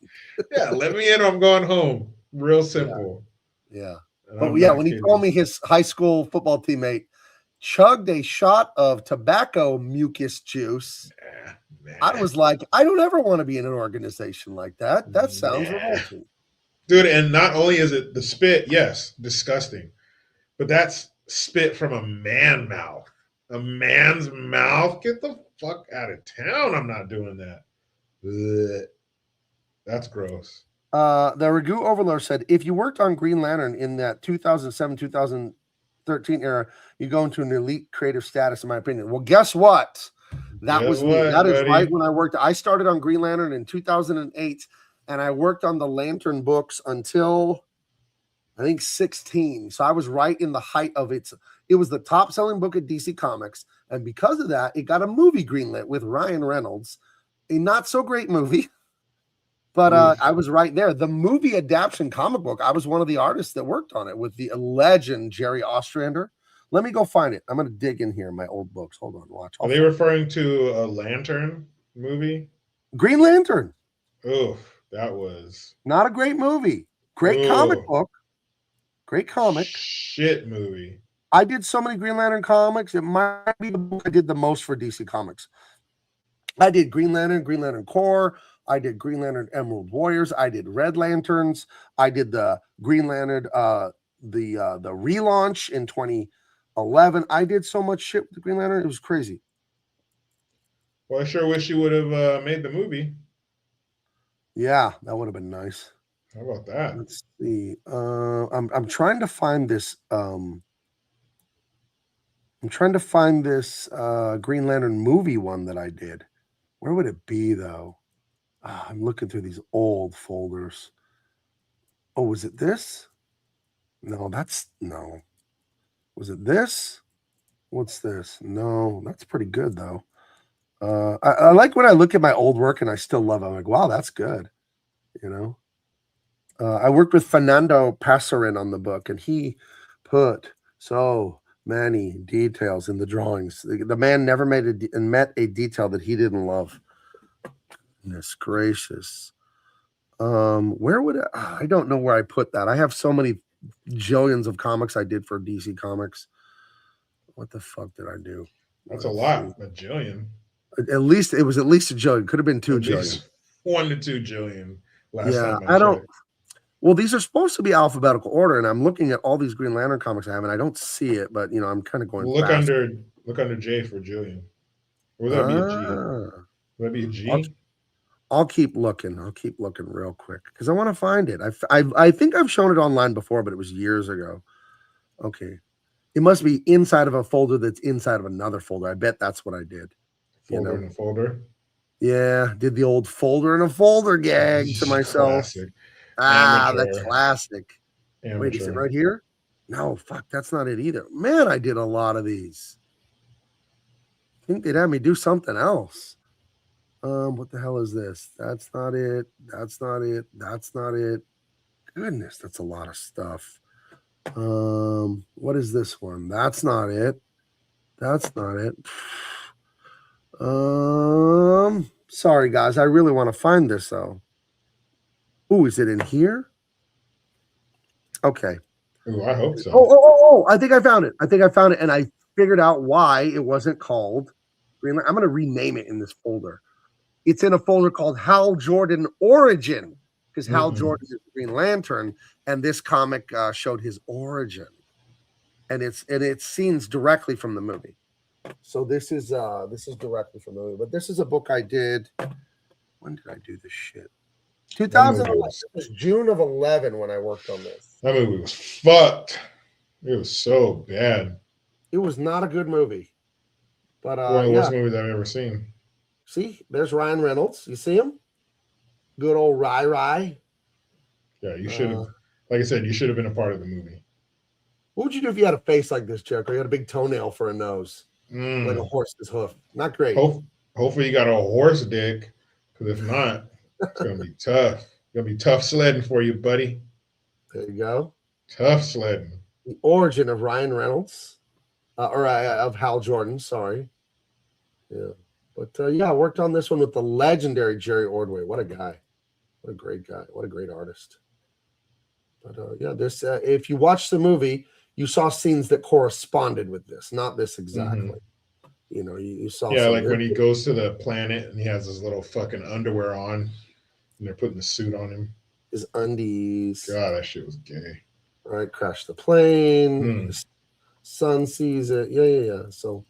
Yeah, let me in, or I'm going home. Real simple. Yeah. But when he told me his high school football teammate chugged a shot of tobacco mucus juice, I was like, I don't ever want to be in an organization like that. That sounds revolting. Dude, and not only is it the spit, yes, disgusting, but that's spit from a man's mouth. Get the fuck out of town. I'm not doing that. Blech. That's gross. The Ragu Overlord said, if you worked on Green Lantern in that 2007, 2013 era, you go into an elite creative status, in my opinion. Well, guess what? That was me. That is right when I worked. I started on Green Lantern in 2008, and I worked on the Lantern books until I think 16. So I was right in the height of it was the top selling book at DC Comics. And because of that, it got a movie greenlit with Ryan Reynolds, a not so great movie. But I was right there. The movie adaptation comic book, I was one of the artists that worked on it with the legend Jerry Ostrander. Let me go find it. I'm going to dig in here in my old books. Hold on, watch. Are they referring to a Lantern movie? Green Lantern. Oh, that was not a great movie. Great comic book. Great comic. Shit movie. I did so many Green Lantern comics. It might be the book I did the most for DC Comics. I did Green Lantern Corps. I did Green Lantern Emerald Warriors. I did Red Lanterns. I did the Green Lantern, the relaunch in 2011. I did so much shit with the Green Lantern. It was crazy. Well, I sure wish you would have made the movie. Yeah, that would have been nice. How about that? Let's see. I'm trying to find this. I'm trying to find this Green Lantern movie one that I did. Where would it be though? I'm looking through these old folders. Oh, was it this? No, no. Was it this? What's this? No, that's pretty good though. I like when I look at my old work and I still love it. I'm like, wow, that's good. You know, I worked with Fernando Passarin on the book, and he put so many details in the drawings. The man never met a detail that he didn't love. Goodness gracious. Where would I don't know where I put that. I have so many jillions of comics I did for DC Comics. What the fuck did I do? That's a lot, a jillion. At least it was at least a jillion. Could have been 2 jillion. 1 to 2 jillion. Last time I don't. Well, these are supposed to be alphabetical order, and I'm looking at all these Green Lantern comics I have, and I don't see it. But you know, I'm kind of going. Look fast. under J for jillion. Or would that be a G? Would that be a G? I'll keep looking. I'll keep looking real quick because I want to find it. I think I've shown it online before, but it was years ago. Okay. It must be inside of a folder that's inside of another folder. I bet that's what I did. Folder in a folder? Yeah. Did the old folder in a folder gag to myself. Classic. The classic. Amateur. Wait, is it right here? No, fuck, that's not it either. Man, I did a lot of these. I think they'd have me do something else. What the hell is this? That's not it. That's not it. That's not it. Goodness, that's a lot of stuff. What is this one? That's not it. That's not it. Sorry guys, I really want to find this though. Ooh, is it in here? Okay. Ooh, I hope so. Oh, I think I found it. And I figured out why it wasn't called Green Lantern. I'm going to rename it in this folder. It's in a folder called Hal Jordan Origin, because Hal Jordan is Green Lantern, and this comic showed his origin, and it's scenes directly from the movie. So this is directly from the movie. But this is a book I did. When did I do this shit? 2011. It was June of 11 when I worked on this. That movie was fucked. It was so bad. It was not a good movie. But one of the worst movies I've ever seen. See, there's Ryan Reynolds. You see him? Good old Rai. Yeah, you should have. Like I said, you should have been a part of the movie. What would you do if you had a face like this, Jericho? You had a big toenail for a nose, like a horse's hoof. Not great. Hopefully, you got a horse dick, because if not, it's gonna be tough. It's gonna be tough sledding for you, buddy. There you go. Tough sledding. The origin of Ryan Reynolds, of Hal Jordan. Sorry. Yeah. But I worked on this one with the legendary Jerry Ordway. What a guy. What a great guy. What a great artist. But this if you watch the movie, you saw scenes that corresponded with this, not this exactly. Mm-hmm. You know, you saw. Yeah, like when he goes to the planet and he has his little fucking underwear on and they're putting the suit on him. His undies. God, that shit was gay. All right, crash the plane. The sun sees it. Yeah. So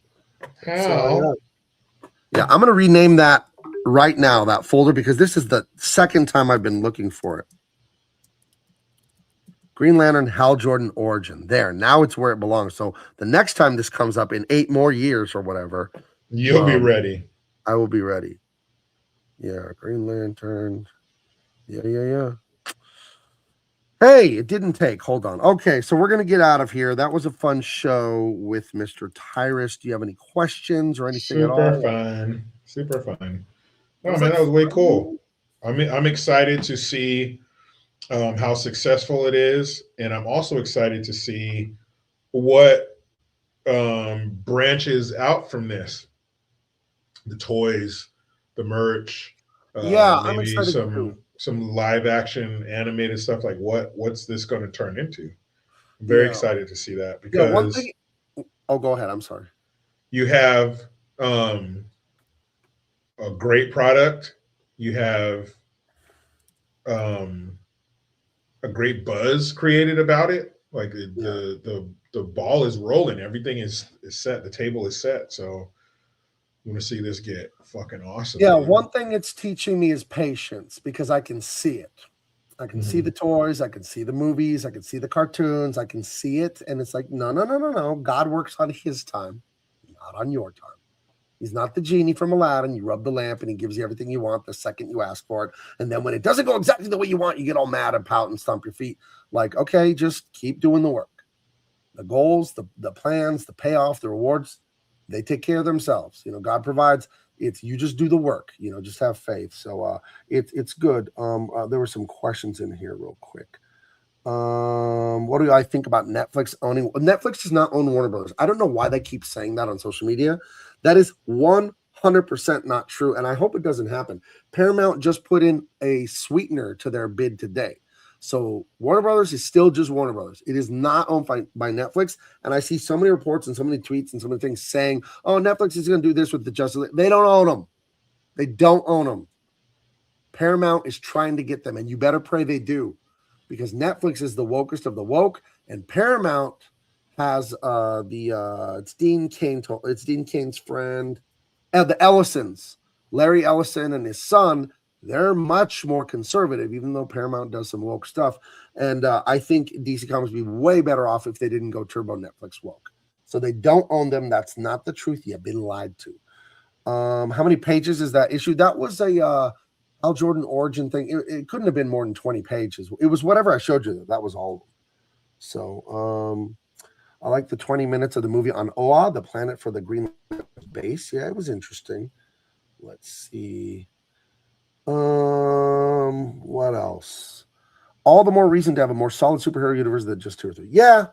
how? Yeah, I'm going to rename that right now, that folder, because this is the second time I've been looking for it. Green Lantern, Hal Jordan Origin. There, now it's where it belongs. So the next time this comes up in 8 more years or whatever, you'll be ready. I will be ready. Yeah, Green Lantern. Yeah. Hey, it didn't take. Hold on. Okay, so we're going to get out of here. That was a fun show with Mr. Tyrus. Do you have any questions or anything at all? Super fun. Oh, man, that was way cool. I'm excited to see how successful it is. And I'm also excited to see what branches out from this. The toys, the merch. I'm excited too. Some live action animated stuff. Like what's this going to turn into? I'm very excited to see that, because one thing. Oh, go ahead. I'm sorry. You have a great product. You have a great buzz created about it. Like the ball is rolling. Everything is set. The table is set. So I'm going to see this get fucking awesome. Yeah, man. One thing it's teaching me is patience, because I can see it. I can see the toys. I can see the movies. I can see the cartoons. I can see it. And it's like, no. God works on his time, not on your time. He's not the genie from Aladdin. You rub the lamp and he gives you everything you want the second you ask for it. And then when it doesn't go exactly the way you want, you get all mad and pout and stomp your feet. Like, okay, just keep doing the work. The goals, the plans, the payoff, the rewards, they take care of themselves. God provides. It's you just do the work. Just have faith. So it's good. There were some questions in here real quick. What do I think about Netflix owning? Netflix does not own Warner Brothers. I don't know why they keep saying that on social media. That is 100% not true, and I hope it doesn't happen. Paramount just put in a sweetener to their bid today. So Warner Brothers is still just Warner Brothers. It is not owned by Netflix, and I see so many reports and so many tweets and so many things saying, oh, Netflix is going to do this with the Justice League. They don't own them. They don't own them. Paramount is trying to get them, and you better pray they do, because Netflix is the wokest of the woke, and Paramount has it's Dean Cain. It's Dean Cain's friend, the Ellisons, Larry Ellison and his son. They're much more conservative, even though Paramount does some woke stuff. And I think DC Comics would be way better off if they didn't go turbo Netflix woke. So they don't own them. That's not the truth. You've been lied to. How many pages is that issue? That was a Al Jordan origin thing. It couldn't have been more than 20 pages. It was whatever I showed you. That was all of them. So I like the 20 minutes of the movie on Oa, the planet for the Green base. Yeah, it was interesting. Let's see. What else? All the more reason to have a more solid superhero universe than just 2 or 3. Yeah,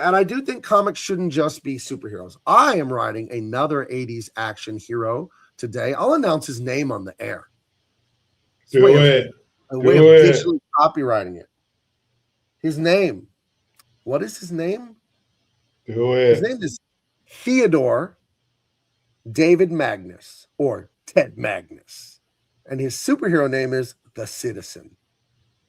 and I do think comics shouldn't just be superheroes. I am writing another 80s action hero today. I'll announce his name on the air. Do it. A way of digitally copywriting it. His name. What is his name? Do it. His name is Theodore David Magnus, or Ted Magnus. And his superhero name is The Citizen.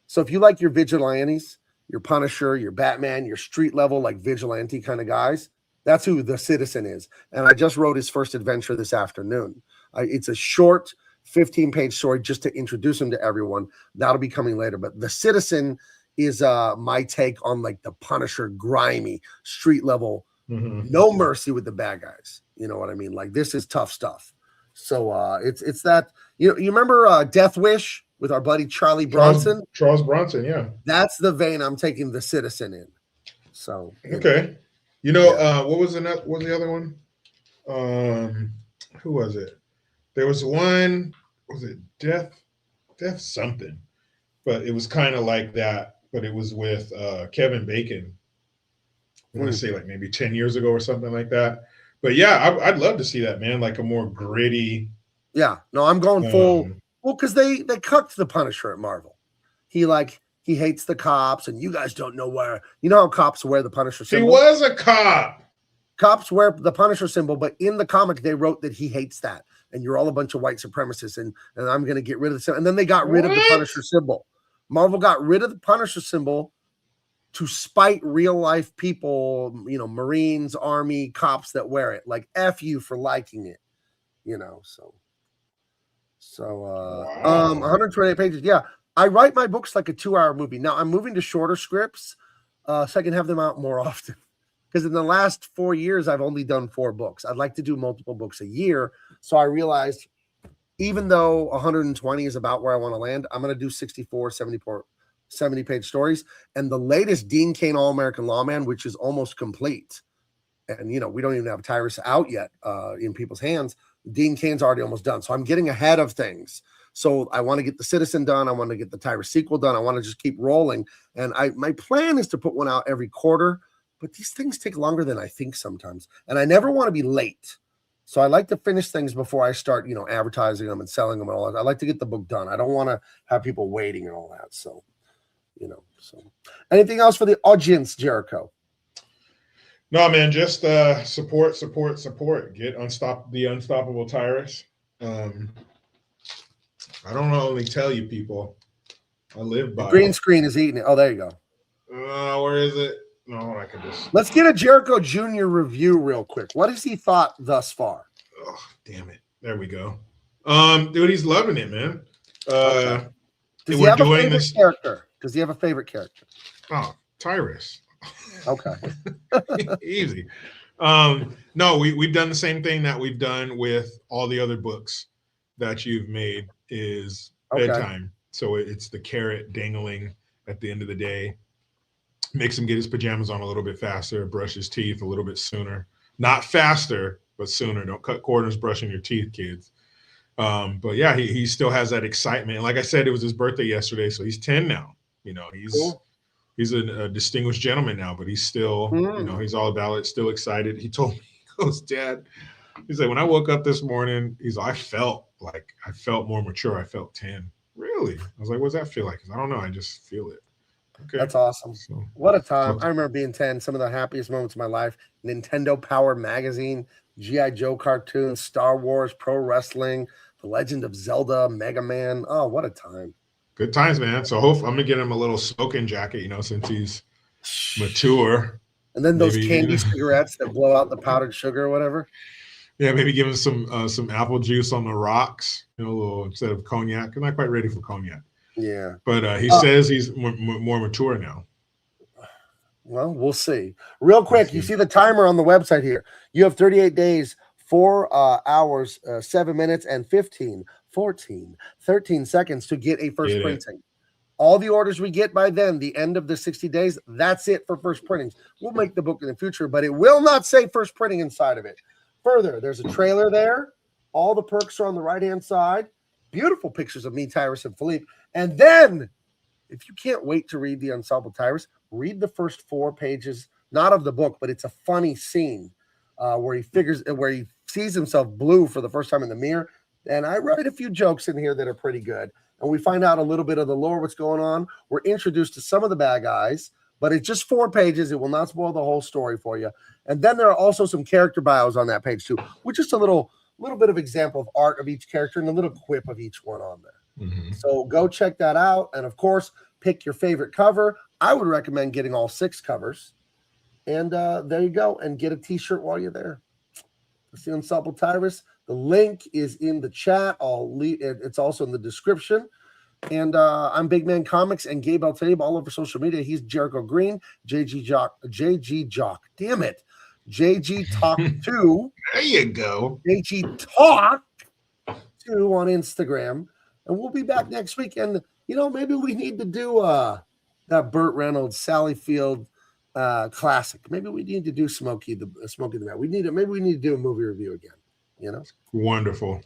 So if you like your vigilantes, your Punisher, your Batman, your street level, like vigilante kind of guys, that's who The Citizen is. And I just wrote his first adventure this afternoon. It's a short 15-page story just to introduce him to everyone. That'll be coming later. But The Citizen is my take on like the Punisher, grimy, street level, no mercy with the bad guys. You know what I mean? Like, this is tough stuff. So it's that, you remember Death Wish with our buddy Charlie Bronson? Charles Bronson, yeah. That's the vein I'm taking The Citizen in. So okay. What was the other one? Who was it? There was one, was it Death something? But it was kind of like that, but it was with Kevin Bacon. I want to say like maybe 10 years ago or something like that. But yeah, I'd love to see that, man. Like a more gritty. Yeah, no, I'm going full. Well, because they cucked the Punisher at Marvel. He hates the cops, and you guys don't know where. You know how cops wear the Punisher symbol? He was a cop. Cops wear the Punisher symbol, but in the comic they wrote that he hates that, and you're all a bunch of white sympacists, and I'm going to get rid of the symbol. And then they got rid of the Punisher symbol. Marvel got rid of the Punisher symbol to spite real life people, Marines, Army, cops that wear it. Like, F you for liking it, So 128 pages. Yeah, I write my books like a 2-hour movie. Now I'm moving to shorter scripts so I can have them out more often. Because in the last 4 years, I've only done 4 books. I'd like to do multiple books a year. So I realized, even though 120 is about where I want to land, I'm going to do 64, 70-page stories. And the latest Dean Cain All-American Lawman, which is almost complete. And, we don't even have Tyrus out yet in people's hands. Dean Cain's already almost done. So I'm getting ahead of things. So I want to get The Citizen done. I want to get the Tyrus sequel done. I want to just keep rolling. And my plan is to put one out every quarter. But these things take longer than I think sometimes. And I never want to be late. So I like to finish things before I start, advertising them and selling them and all that. I like to get the book done. I don't want to have people waiting and all that. So, so anything else for the audience, Jericho? No, man, just support. Get the Unstoppable Tyrus. I don't only tell you people. I live by the green screen is eating it. Oh, there you go. Where is it? No, I can just. Let's get a Jericho Jr. review real quick. What has he thought thus far? Oh, damn it. There we go. Dude, he's loving it, man. Okay. Does he have a favorite character? Does he have a favorite character? Oh, Tyrus. Okay. Easy. No, we've done the same thing that we've done with all the other books that you've made is bedtime. So it's the carrot dangling at the end of the day. Makes him get his pajamas on a little bit faster, brush his teeth a little bit sooner. Not faster, but sooner. Don't cut corners brushing your teeth, kids. But yeah, he still has that excitement. Like I said, it was his birthday yesterday, so he's 10 now. You know, he's a distinguished gentleman now, but he's still, you know, he's all about it, still excited. He told me, he goes, Dad, he's like, when I woke up this morning, he's like, I felt more mature. I felt 10. Really? I was like, what does that feel like? I don't know. I just feel it. Okay. That's awesome. So, what a time. I remember being 10, some of the happiest moments of my life. Nintendo Power Magazine, G.I. Joe cartoons, Star Wars, pro wrestling, The Legend of Zelda, Mega Man. Oh, what a time. Good times, man. So I'm going to get him a little smoking jacket, you know, since he's mature. And then those candy cigarettes that blow out the powdered sugar or whatever. Yeah, maybe give him some apple juice on the rocks, you know, a little instead of cognac. I'm not quite ready for cognac. Yeah. But he says he's more mature now. Well, we'll see. Real quick, you see the timer on the website here. You have 38 days, 4 hours, 7 minutes, and 13 seconds to get a first printing. All the orders we get by then, the end of the 60 days, that's it for first printings. We'll make the book in the future, but it will not say first printing inside of it. Further, there's a trailer there. All the perks are on the right-hand side. Beautiful pictures of me, Tyrus, and Philippe. And then, if you can't wait to read the Unstoppable Tyrus, read the first 4 pages, not of the book, but it's a funny scene where he sees himself blue for the first time in the mirror. And I write a few jokes in here that are pretty good. And we find out a little bit of the lore, what's going on. We're introduced to some of the bad guys, but it's just 4 pages. It will not spoil the whole story for you. And then there are also some character bios on that page too, which is a little bit of example of art of each character and a little quip of each one on there. Mm-hmm. So go check that out. And of course, pick your favorite cover. I would recommend getting all 6 covers. And there you go. And get a t-shirt while you're there. That's the Unstoppable Tyrus. The link is in the chat. It's also in the description. And I'm Big Man Comics and Gabe Eltaeb all over social media. He's Jericho Green, JG Jock. Damn it. JG Talk 2. There you go. JG Talk 2 on Instagram. And we'll be back next week. And, you know, maybe we need to do that Burt Reynolds, Sally Field classic. Maybe we need to do Smokey the Man. Maybe we need to do a movie review again. You know? Wonderful.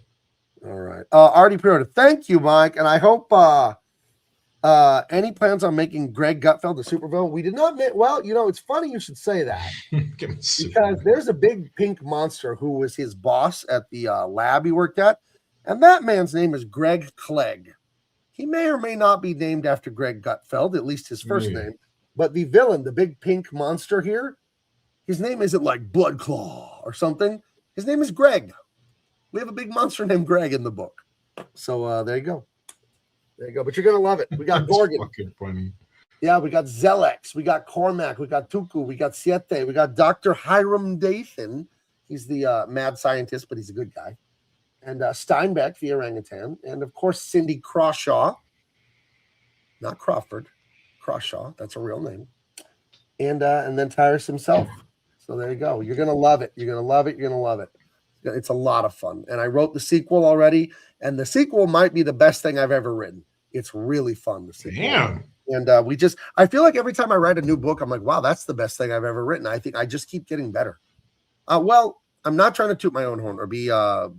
All right. Already pre-ordered. Thank you, Mike. And I hope any plans on making Greg Gutfeld the supervillain? We did not make, well, you know, it's funny you should say that. Because there's a big pink monster who was his boss at the lab he worked at. And that man's name is Greg Clegg. He may or may not be named after Greg Gutfeld, at least his first name. But the villain, the big pink monster here, his name isn't like Blood Claw or something. His name is Greg. We have a big monster named Greg in the book. So there you go. There you go. But you're going to love it. We got Gorgon. Fucking funny. Yeah, we got Zelex. We got Cormac. We got Tuku. We got Siete. We got Dr. Hiram Dathan. He's the mad scientist, but he's a good guy. And Steinbeck, the orangutan. And, of course, Cindy Crawshaw. Not Crawford. Crawshaw. That's a real name. And then Tyrus himself. So there you go. You're going to love it. You're going to love it. You're going to love it. It's a lot of fun. And I wrote the sequel already. And the sequel might be the best thing I've ever written. It's really fun. The sequel. Damn. And I feel like every time I write a new book, I'm like, wow, that's the best thing I've ever written. I think I just keep getting better. Well, I'm not trying to toot my own horn or be a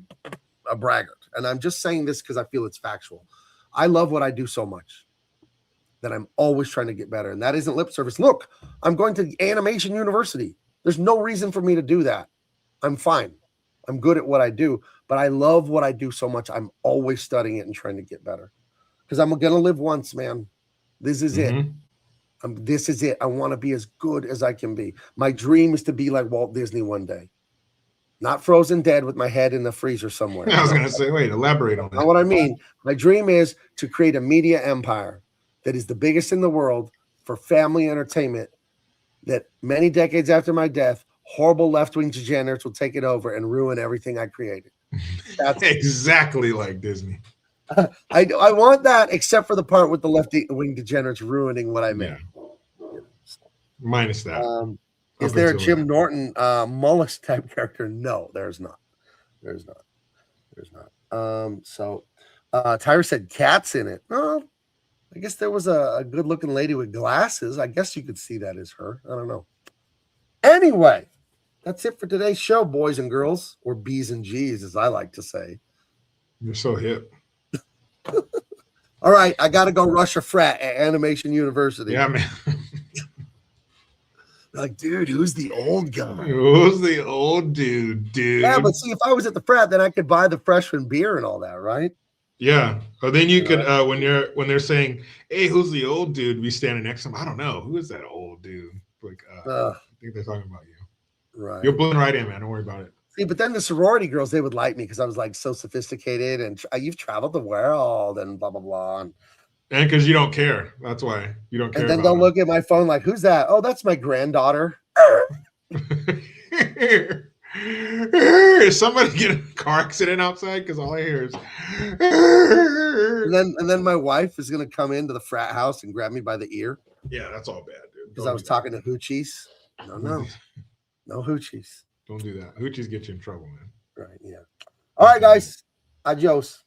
braggart. And I'm just saying this because I feel it's factual. I love what I do so much that I'm always trying to get better. And that isn't lip service. Look, I'm going to Animation University. There's no reason for me to do that. I'm fine. I'm good at what I do, but I love what I do so much. I'm always studying it and trying to get better because I'm going to live once, man. This is it. This is it. I want to be as good as I can be. My dream is to be like Walt Disney one day, not frozen dead with my head in the freezer somewhere. I was going to say, wait, elaborate on that. Know what I mean? My dream is to create a media empire that is the biggest in the world for family entertainment, that many decades after my death, horrible left-wing degenerates will take it over and ruin everything I created. That's exactly like Disney. I want that, except for the part with the left-wing degenerates ruining what I made. Yeah. Minus that. Is Up there a until Jim then. Norton Mullis type character? No, there's not. There's not. There's not. So Tyra said cats in it. Oh, I guess there was a good looking lady with glasses. I guess you could see that as her. I don't know. Anyway, that's it for today's show, boys and girls, or B's and G's, as I like to say. You're so hip. All right, I got to go rush a frat at Animation University. Yeah, man. Like, dude, who's the old guy? Who's the old dude? Yeah, but see, if I was at the frat, then I could buy the freshman beer and all that, right? Yeah. Or then you could when they're saying, "Hey, who's the old dude?" Be standing next to him. I don't know. Who is that old dude? Like, I think they're talking about you. Right. You'll blend right in, man. Don't worry about it. See, but then the sorority girls, they would like me because I was like so sophisticated and you've traveled the world and blah blah blah. And because you don't care. That's why you don't care. And then about they'll look at my phone like, "Who's that?" "Oh, that's my granddaughter." Is somebody get a car accident outside? Because all I hear is. And then my wife is gonna come into the frat house and grab me by the ear. Yeah, that's all bad, dude. Because I was talking to hoochies. No hoochies. Don't do that. Hoochies get you in trouble, man. Right. Yeah. All right, guys. Adios.